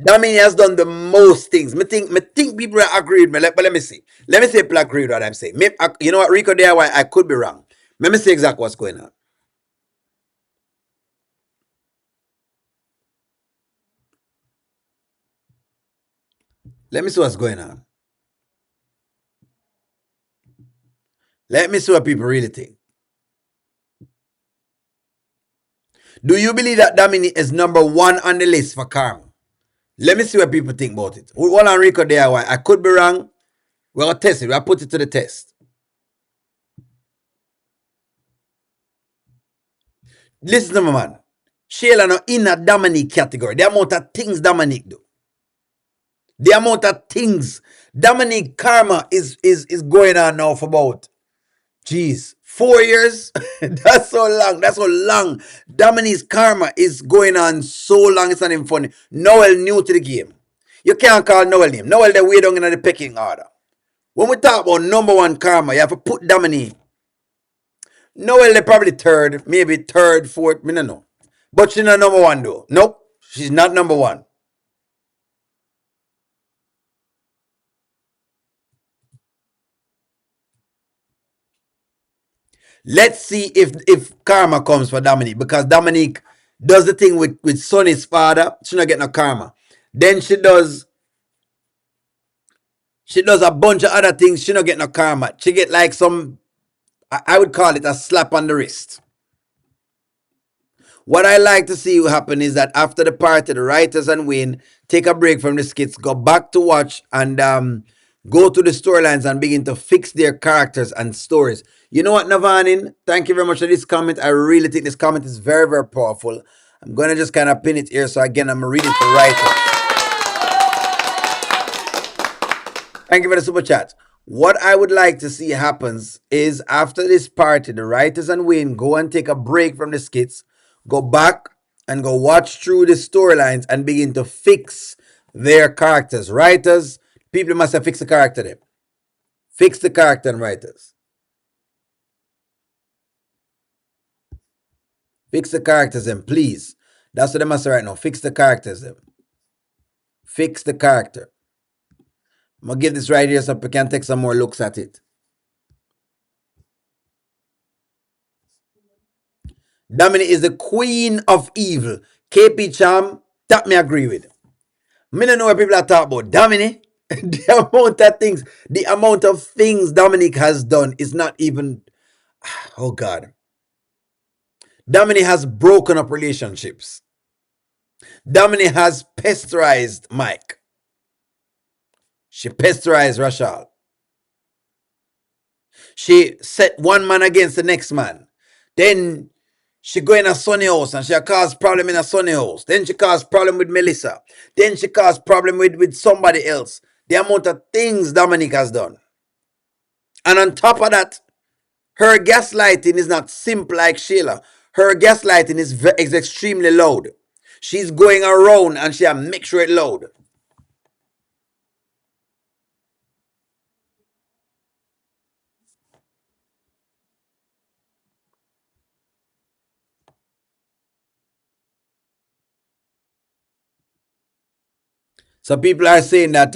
Dominic has done the most things. Me think people agree with me. But let me see. Let me see if people agree with what I'm saying. You know what, Rico DIY, I could be wrong. Let me see exactly what's going on. Let me see what's going on. Let me see what people really think. Do you believe that Dominic is number one on the list for karma? Let me see what people think about it. Hold on, Rico DIY. I could be wrong. We're going to test it. We'll put it to the test. Listen to me, man. Shayla no in a Dominic category. The amount of things Dominic do. The amount of things Dominique karma is going on now for about, geez, 4 years. That's so long. That's so long. Dominique's karma is going on so long. It's not even funny. Noel new to the game. You can't call Noel name. Noel they way down in the pecking order. When we talk about number one karma, you have to put Dominique. Noel they probably third, maybe third, fourth. Me no know. But she's not number one though. Nope, she's not number one. Let's see if karma comes for Dominique, because Dominique does the thing with Sonny's father. She not get no karma. Then she does a bunch of other things. She not get no karma. She get like some, I would call it a slap on the wrist. What I like to see happen is that after the party, the writers and Wayne take a break from the skits, go back to watch, and go to the storylines and begin to fix their characters and stories. You know what, Navanin? Thank you very much for this comment. I really think this comment is very, very powerful. I'm going to just kind of pin it here. So again, I'm reading for writers. Thank you for the super chat. What I would like to see happens is after this party, the writers and Wayne go and take a break from the skits, go back and go watch through the storylines and begin to fix their characters. Writers, people must have fixed the character then. Fix the character and writers. Fix the characters then, please. That's what they must say right now. Fix the characters then. Fix the character. I'm going to give this right here so we can take some more looks at it. Dominic is the queen of evil. KP Cham, that me agree with. Me don't know what people are talking about. Dominic, the amount of things Dominic has done is not even, oh God. Dominic has broken up relationships. Dominic has pesterized Mike. She pesterized Rashal. She set one man against the next man. Then she go in a Sonny house and she cause problem in a Sonny house. Then she cause problem with Melissa. Then she cause problem with somebody else. The amount of things Dominic has done. And on top of that, her gaslighting is not simple like Shayla. Her gaslighting is extremely loud. She's going around and she make sure it loud. So people are saying that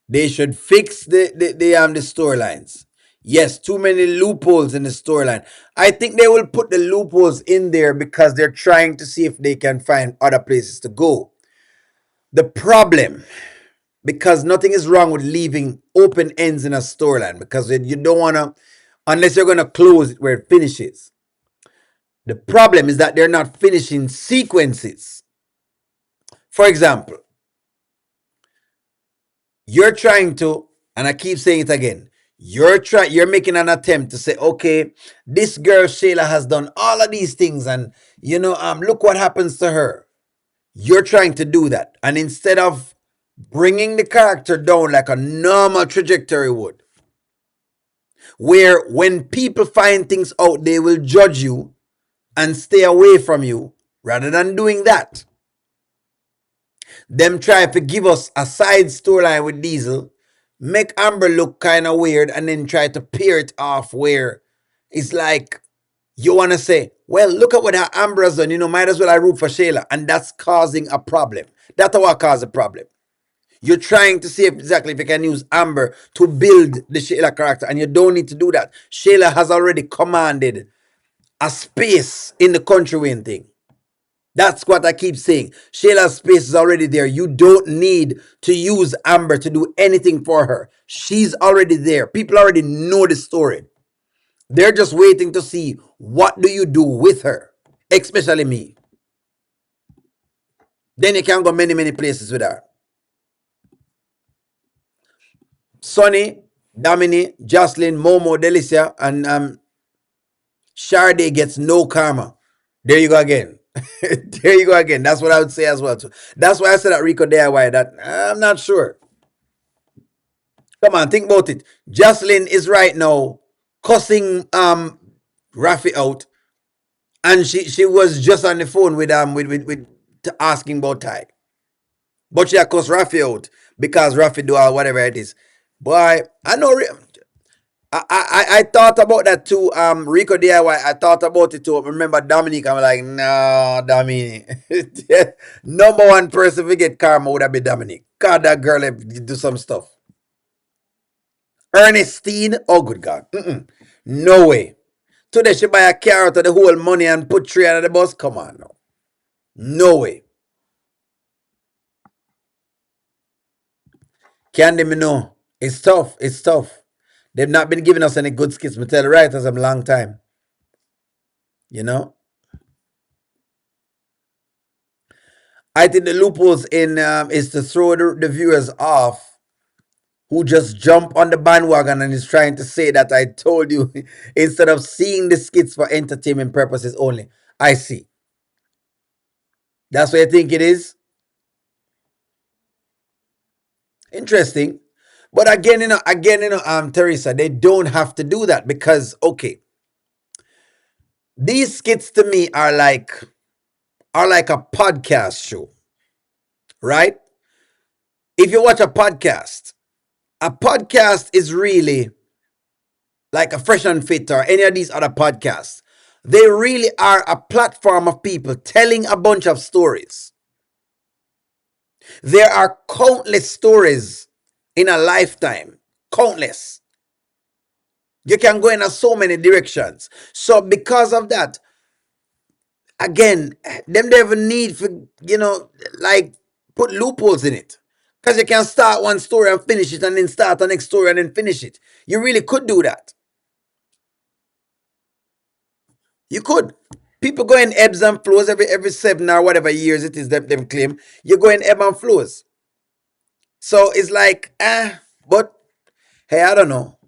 they should fix the storylines. Yes, too many loopholes in the storyline. I think they will put the loopholes in there because they're trying to see if they can find other places to go. The problem, because nothing is wrong with leaving open ends in a storyline, because you don't want to, unless you're going to close it where it finishes. The problem is that they're not finishing sequences. For example, you're trying to, and I keep saying it again, you're making an attempt to say, okay, this girl Shayla has done all of these things, and look what happens to her. You're trying to do that, and instead of bringing the character down like a normal trajectory would, where when people find things out, they will judge you and stay away from you, rather than doing that. Them try to give us a side storyline with Diesel, make Amber look kind of weird, and then try to pair it off where it's like you want to say, well, look at what Amber has done. Might as well I root for Shayla. And that's causing a problem. That's what causes a problem. You're trying to see exactly if you can use Amber to build the Shayla character, and you don't need to do that. Shayla has already commanded a space in the Kountry Wayne thing. That's what I keep saying. Shayla's space is already there. You don't need to use Amber to do anything for her. She's already there. People already know the story. They're just waiting to see what do you do with her, especially me. Then you can go many, many places with her. Sonny, Damini, Jocelyn, Momo, Delicia, and Sade gets no karma. There you go again. There you go again. That's what I would say as well too. That's why I said that Rico DIY. That I'm not sure. Come on, think about it. Jocelyn is right now cussing Rafi out, and she was just on the phone with asking about Ty. But she cussed Rafi out because Rafi do all whatever it is. Boy, I know. I thought about that too. Rico DIY. I thought about it too. Remember Dominique? I'm like, no, Dominique. Number one person to get karma would have been Dominique. God, that girl do some stuff. Ernestine. Oh, good God. Mm-mm. No way. Today she buy a car out of the whole money and put three under the bus. Come on, no. No way. Candy me know. It's tough. It's tough. They've not been giving us any good skits. Me tell the writers a long time. You know. I think the loopholes in is to throw the viewers off who just jump on the bandwagon and is trying to say that I told you instead of seeing the skits for entertainment purposes only. I see. That's what I think it is. Interesting. But Teresa, they don't have to do that because okay, these skits to me are like a podcast show, right? If you watch a podcast is really like a Fresh and Fit or any of these other podcasts. They really are a platform of people telling a bunch of stories. There are countless stories in a lifetime. Countless. You can go in so many directions. So because of that, again, them never need for, like put loopholes in it. Because you can start one story and finish it and then start the next story and then finish it. You really could do that. You could. People go in ebbs and flows every 7 or whatever years it is them claim. You go in ebb and flows. So it's like, but hey, I don't know.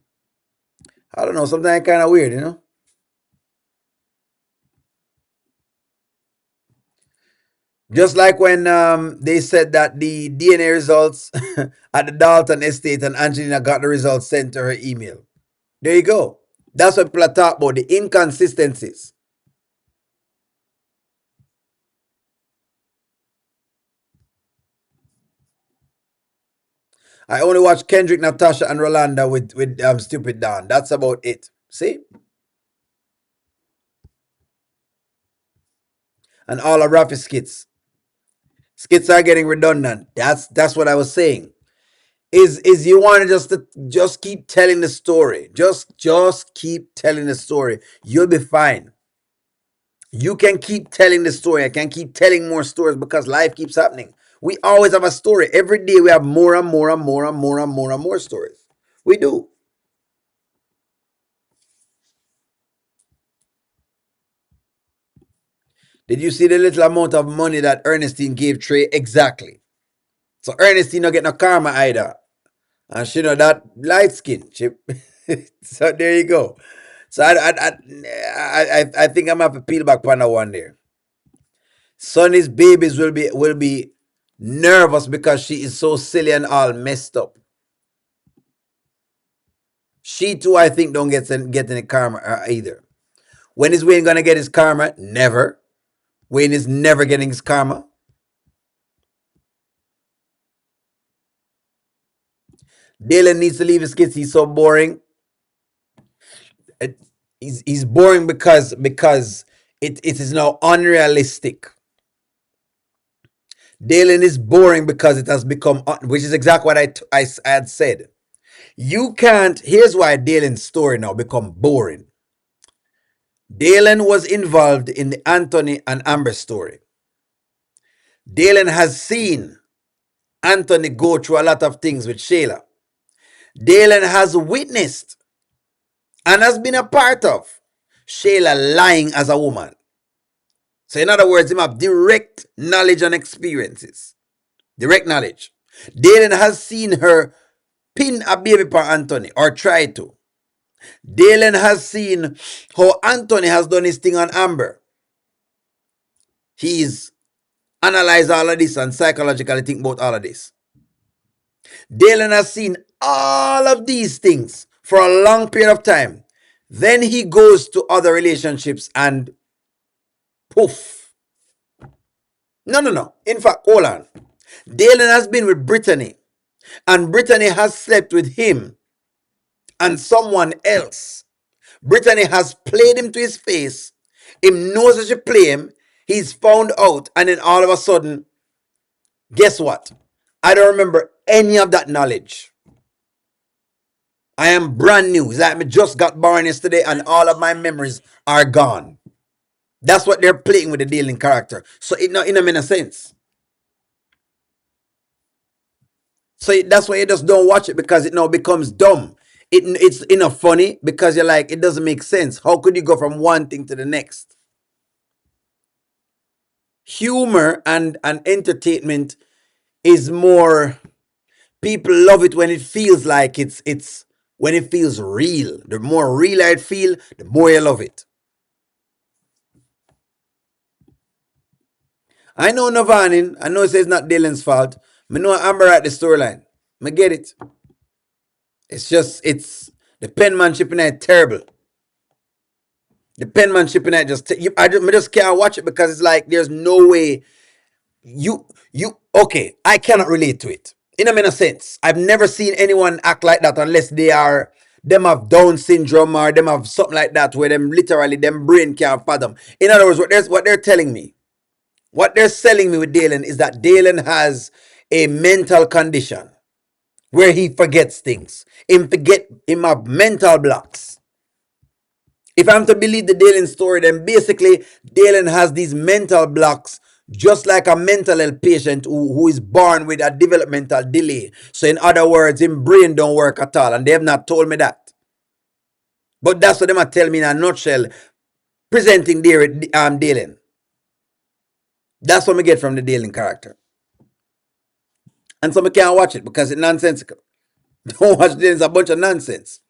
I don't know. Sometimes kind of weird, you know? Just like when they said that the DNA results at the Dalton estate and Angelina got the results sent to her email. There you go. That's what people are talking about, the inconsistencies. I only watch Kendrick, Natasha, and Rolanda with Stupid Don. That's about it. See? And all of Rafi skits. Skits are getting redundant. That's what I was saying. Is you want to just keep telling the story. Just keep telling the story. You'll be fine. You can keep telling the story. I can keep telling more stories because life keeps happening. We always have a story. Every day we have more and more and more and more and more and more stories. We do. Did you see the little amount of money that Ernestine gave Trey? Exactly. So Ernestine not get no karma either. And she know that light skin. So there you go. So I think I'm gonna have to peel back on that one there. Sonny's babies will be nervous because she is so silly and all messed up. She too, I think, don't get any karma either. When is Wayne gonna get his karma? Never. Wayne is never getting his karma. Dylan needs to leave his kids. He's so boring. It, he's boring because it is now unrealistic. Dylan is boring because it has become, which is exactly what I had said. You can't. Here's why Dylan's story now become boring. Dylan was involved in the Anthony and Amber story. Dylan has seen Anthony go through a lot of things with Shayla. Dylan has witnessed and has been a part of Shayla lying as a woman. So in other words, him have direct knowledge and experiences. Direct knowledge. Dylan has seen her pin a baby for Anthony or try to. Dylan has seen how Anthony has done his thing on Amber. He's analyzed all of this and psychologically think about all of this. Dalen has seen all of these things for a long period of time. Then he goes to other relationships and poof. No, no, no. In fact, hold on. Dalen has been with Brittany, and Brittany has slept with him and someone else. Brittany has played him to his face. Him knows that she play him. He's found out, and then all of a sudden, guess what? I don't remember any of that knowledge. I am brand new. It's like I just got born yesterday, and all of my memories are gone. That's what they're playing with the dealing character. So it not in a sense. So that's why you just don't watch it, because it now becomes dumb. It's enough funny because you're like, it doesn't make sense. How could you go from one thing to the next? Humor and entertainment is more, people love it when it feels like it's when it feels real. The more real I feel, the more you love it. I know Navanin. I know it says it's not Dylan's fault. I know Amber at the storyline. I get it. It's just, it's the penmanship in it terrible. The penmanship in it I just can't watch it because it's like there's no way you okay. I cannot relate to it in a sense. I've never seen anyone act like that unless they are them have Down syndrome or them have something like that where them literally them brain can't fathom. In other words, what they're telling me, what they're selling me with Dalen is that Dalen has a mental condition where he forgets things. Him have mental blocks. If I'm to believe the Dalen story, then basically Dalen has these mental blocks just like a mental health patient who is born with a developmental delay. So in other words, his brain don't work at all, and they have not told me that. But that's what they might tell me in a nutshell, presenting Dalen. That's what I get from the Dalen character. And some can't watch it because it's nonsensical. Don't watch Dalen, it's a bunch of nonsense.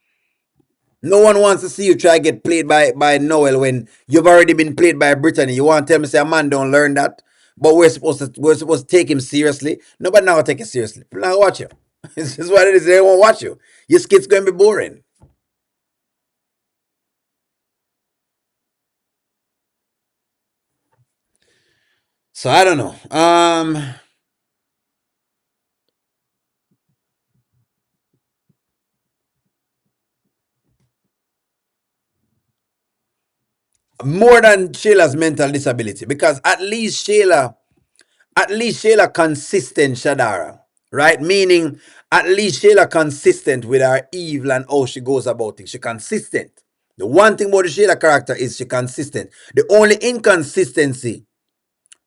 No one wants to see you try to get played by Noel when you've already been played by Brittany. You want to tell me say a man don't learn that? But we're supposed to take him seriously. Nobody now will take it seriously. People not watch you. This is what it is. They won't watch you. Your skit's going to be boring. So I don't know. More than Shayla's mental disability, because at least Shayla consistent, Shadara, right? Meaning, at least Shayla consistent with her evil and how she goes about it. She consistent. The one thing about the Shayla character is she consistent. The only inconsistency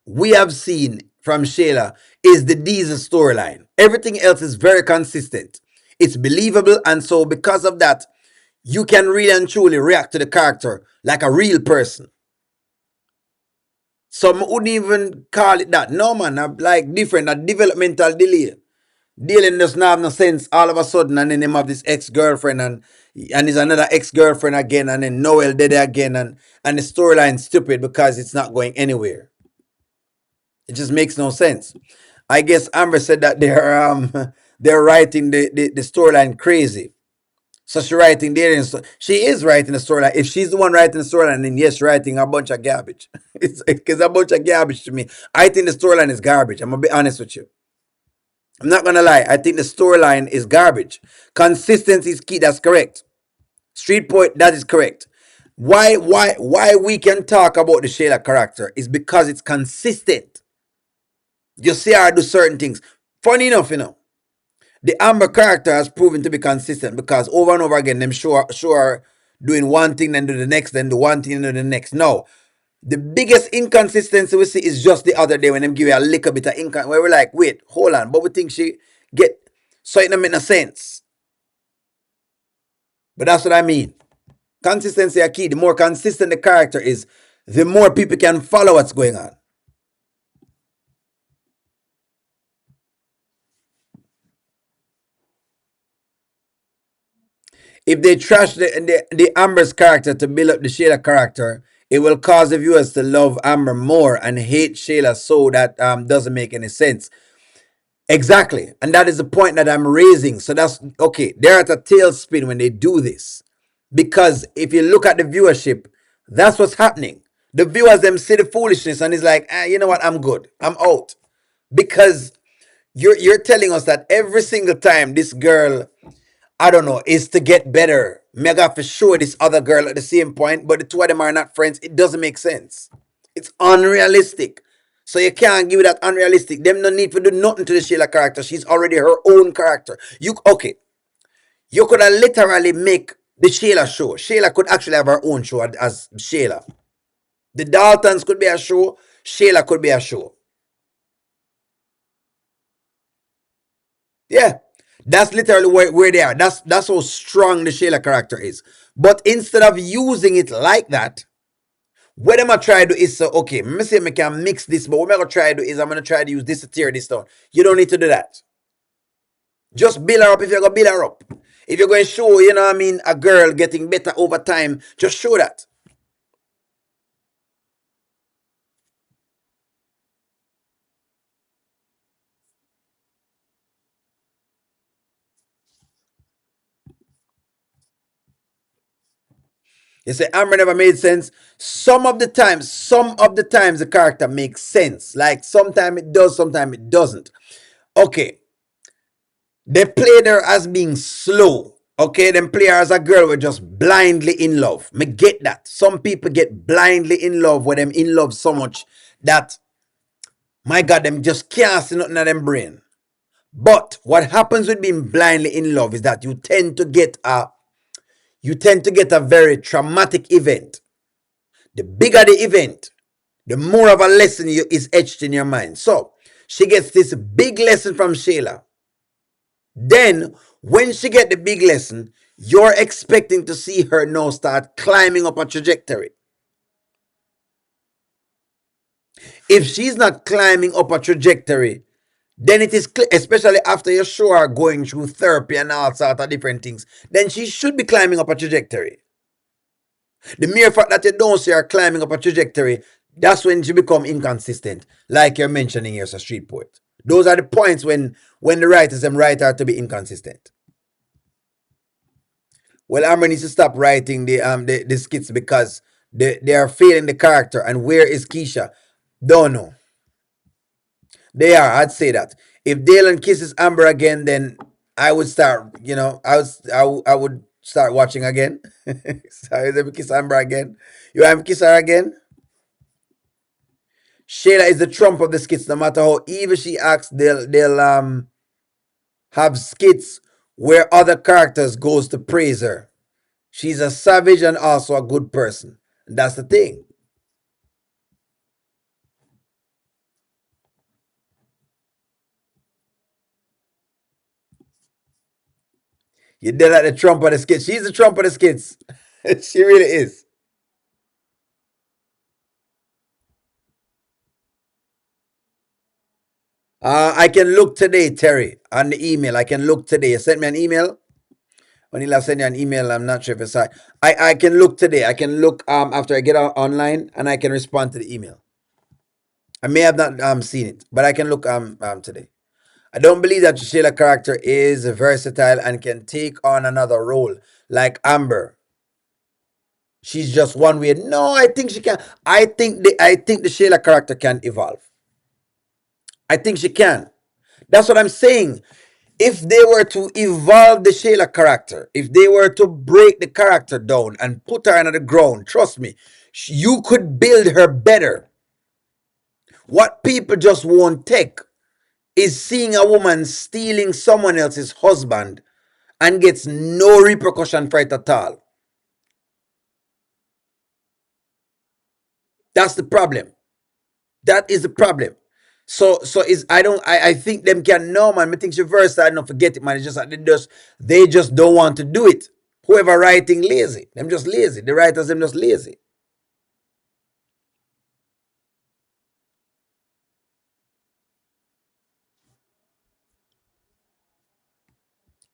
we have seen from Shayla is the Diesel storyline. Everything else is very consistent. It's believable, and so because of that, you can really and truly react to the character like a real person. Some wouldn't even call it that. No, man, I'm like different, a developmental delay. Dealing does not have no sense all of a sudden, and then him have this ex-girlfriend, and he's another ex-girlfriend again, and then Noel did it again, and the storyline stupid because it's not going anywhere. It just makes no sense. I guess Amber said that they're writing the storyline crazy. So she's writing there, she is writing the storyline. If she's the one writing the storyline, then yes, she's writing a bunch of garbage. It's a bunch of garbage to me. I think the storyline is garbage. I'm gonna be honest with you. I'm not gonna lie. I think the storyline is garbage. Consistency is key. That's correct. Street Point. That is correct. Why we can talk about the Shayla character is because it's consistent. You see her do certain things. Funny enough, the Amber character has proven to be consistent because over and over again, them show her doing one thing, then do the next, then do one thing, then do the next. No. The biggest inconsistency we see is just the other day when them give you a little bit of income where we're like, wait, hold on, but we think she get, so it don't make no sense. But that's what I mean. Consistency is key. The more consistent the character is, the more people can follow what's going on. If they trash the Amber's character to build up the Shayla character, It will cause the viewers to love Amber more and hate Shayla, so that doesn't make any sense. Exactly. And that is the point that I'm raising. So that's okay. They're at a tailspin when they do this. Because if you look at the viewership, that's what's happening. The viewers them see the foolishness and it's like, you know what, I'm good. I'm out. Because you're telling us that every single time this girl, I don't know, is to get better. Mega for sure this other girl at the same point, but the two of them are not friends. It doesn't make sense. It's unrealistic. So you can't give it that unrealistic. Them no need to do nothing to the Shayla character. She's already her own character. You okay? You could have literally make the Shayla show. Shayla could actually have her own show as Shayla. The Daltons could be a show. Shayla could be a show. Yeah. That's literally where they are. That's how strong the Shayla character is. But instead of using it like that, what I'm gonna try to do is so okay, let me say I can mix this, but what I'm gonna try to do is I'm gonna try to use this to tear this down. You don't need to do that. Just build her up if you're gonna build her up. If you're going to show, you know what I mean, a girl getting better over time, just show that. You say Amber never made sense. Some of the times the character makes sense. Like sometimes it does, sometimes it doesn't. Okay. They played her as being slow. Okay, them play her as a girl with just blindly in love. Me get that. Some people get blindly in love with them in love so much that my God, them just can't see nothing in them brain. But what happens with being blindly in love is that you tend to get a very traumatic event. The bigger the event, the more of a lesson is etched in your mind. So she gets this big lesson from Shayla. Then, when she get the big lesson, you're expecting to see her now start climbing up a trajectory. If she's not climbing up a trajectory, then it is clear, especially after you show her going through therapy and all sorts of different things, then she should be climbing up a trajectory. The mere fact that you don't see her climbing up a trajectory, that's when she become inconsistent, like you're mentioning here as a street poet. Those are the points when the writers them write her to be inconsistent. Well, Amber needs to stop writing the skits because they are failing the character. And where is Keisha? Don't know. They are. I'd say that. If Dalen kisses Amber again, then I would start. I would start watching again. Sorry, let me kiss Amber again. You want to kiss her again? Shayla is the trump of the skits. No matter how evil she acts, they'll have skits where other characters goes to praise her. She's a savage and also a good person. That's the thing. You did like the Trump of the skits. She's the Trump of the skits. She really is. I can look today, Terry, on the email. I can look today. You sent me an email. When you send you an email, I'm not sure if it's I can look today. I can look after I get online and I can respond to the email. I may have not seen it, but I can look today. I don't believe that Shayla character is versatile and can take on another role like Amber. She's just one way. No, I think she can. I think the Shayla character can evolve. I think she can. That's what I'm saying. If they were to evolve the Shayla character, if they were to break the character down and put her on the ground, trust me, you could build her better. What people just won't take is seeing a woman stealing someone else's husband and gets no repercussion for it at all. That's the problem. That is the problem. So is I think them can know, man. I think she versatile enough, forget it, man. It's just like they just don't want to do it. Whoever writing lazy. Them just lazy. The writers them just lazy.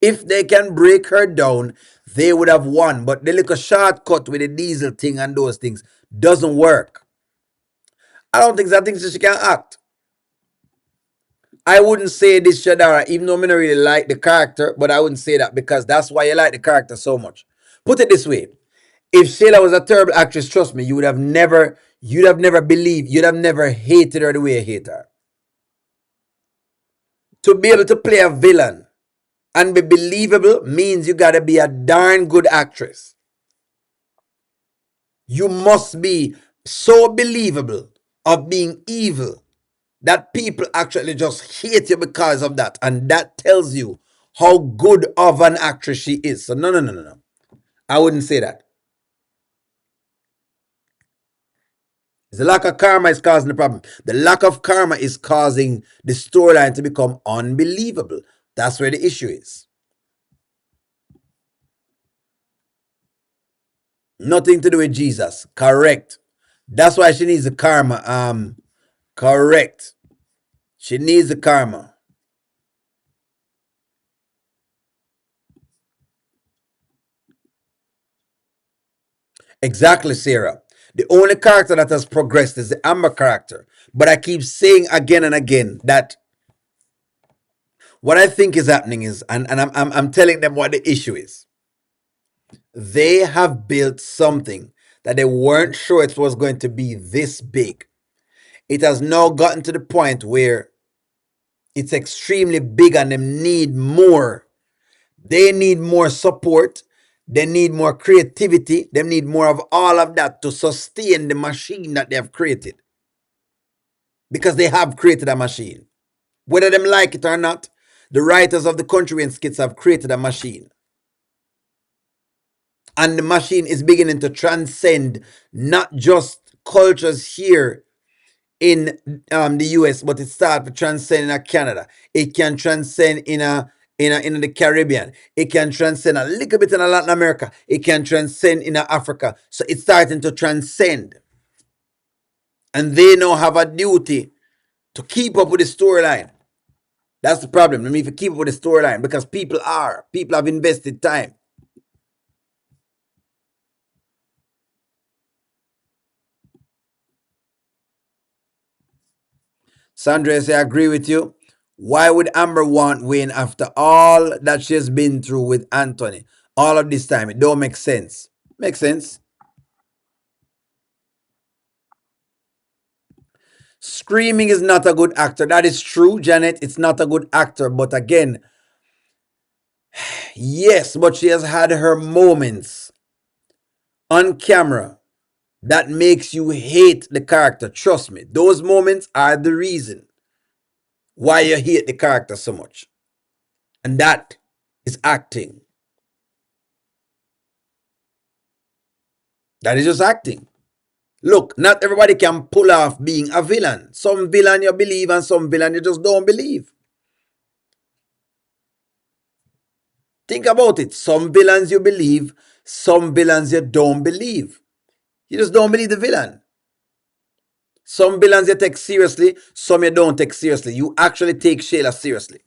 If they can break her down, they would have won. But the little shortcut with the diesel thing and those things doesn't work. I don't think so. I think she can act. I wouldn't say this Shadara, even though I don't really like the character, but I wouldn't say that because that's why you like the character so much. Put it this way. If Shayla was a terrible actress, trust me, you'd have never believed, you'd have never hated her the way you hate her. To be able to play a villain and be believable means you gotta be a darn good actress. You must be so believable of being evil that people actually just hate you because of that. And that tells you how good of an actress she is. So no, no, no, no, no. I wouldn't say that. The lack of karma is causing the problem. The lack of karma is causing the storyline to become unbelievable. That's where the issue is. Nothing to do with Jesus. Correct. That's why she needs the karma. Correct. She needs the karma. Exactly, Sarah. The only character that has progressed is the Amber character. But I keep saying again and again that what I think is happening is, and I'm telling them what the issue is. They have built something that they weren't sure it was going to be this big. It has now gotten to the point where it's extremely big and they need more. They need more support. They need more creativity. They need more of all of that to sustain the machine that they have created. Because they have created a machine. Whether them like it or not, the writers of the Country Wayne skits have created a machine. And the machine is beginning to transcend not just cultures here in the US, but it starts to transcend in Canada. It can transcend in the Caribbean. It can transcend a little bit in Latin America. It can transcend in Africa. So it's starting to transcend. And they now have a duty to keep up with the storyline. That's the problem. I mean, if you keep up with the storyline, because people have invested time. Sandra, I agree with you. Why would Amber want Wayne after all that she has been through with Anthony? All of this time. It don't make sense. Makes sense. Screaming is not a good actor. That is true, Janet. It's not a good actor. But again, yes, but she has had her moments on camera that makes you hate the character. Trust me. Those moments are the reason why you hate the character so much. And that is acting. That is just acting. Look, not everybody can pull off being a villain. Some villain you believe and some villain you just don't believe. Think about it. Some villains you believe, some villains you don't believe. You just don't believe the villain. Some villains you take seriously, some you don't take seriously. You actually take Shayla seriously.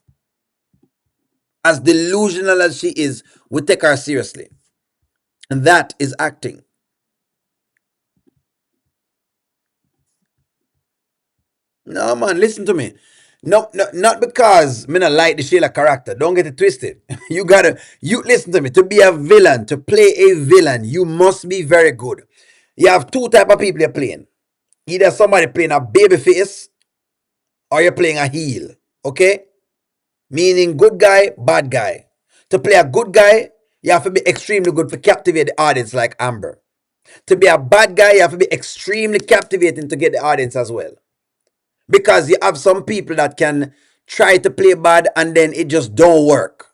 As delusional as she is, we take her seriously. And that is acting. No, man, listen to me. No, no, not because me not like the Shayla character. Don't get it twisted. You listen to me. To be a villain, to play a villain, you must be very good. You have two type of people you're playing. Either somebody playing a baby face or you're playing a heel. Okay? Meaning good guy, bad guy. To play a good guy, you have to be extremely good to captivate the audience like Amber. To be a bad guy, you have to be extremely captivating to get the audience as well. Because you have some people that can try to play bad and then it just don't work.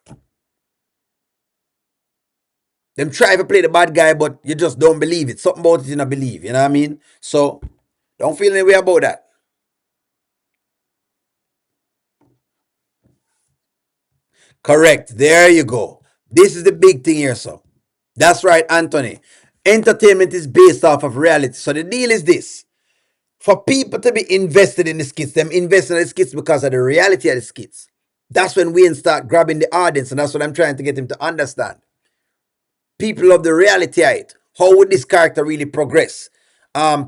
Them try to play the bad guy, but you just don't believe it. Something about it you don't believe. You know what I mean? So don't feel any way about that. Correct. There you go. This is the big thing here, so. That's right, Anthony. Entertainment is based off of reality. So the deal is this. For people to be invested in the skits, them invested in the skits because of the reality of the skits. That's when Wayne start grabbing the audience, and that's what I'm trying to get him to understand. People love the reality of it. How would this character really progress?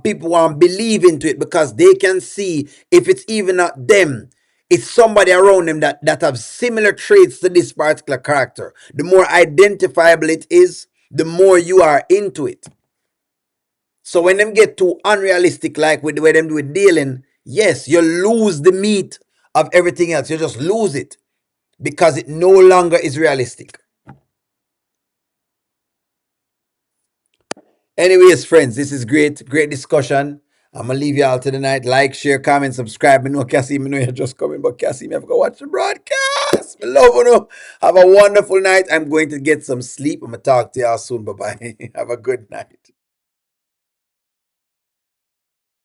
people want to believe into it because they can see if it's even not them, it's somebody around them that have similar traits to this particular character. The more identifiable it is, the more you are into it. So when them get too unrealistic, like with the way them do it dealing, yes, you lose the meat of everything else. You just lose it because it no longer is realistic. Anyways, friends, this is great, great discussion. I'm gonna leave you all to the night. Like, share, comment, subscribe. Me know Cassie, me know you're just coming, but Cassie, me have to watch the broadcast. Me love you. Have a wonderful night. I'm going to get some sleep. I'm gonna talk to y'all soon. Bye bye. Have a good night.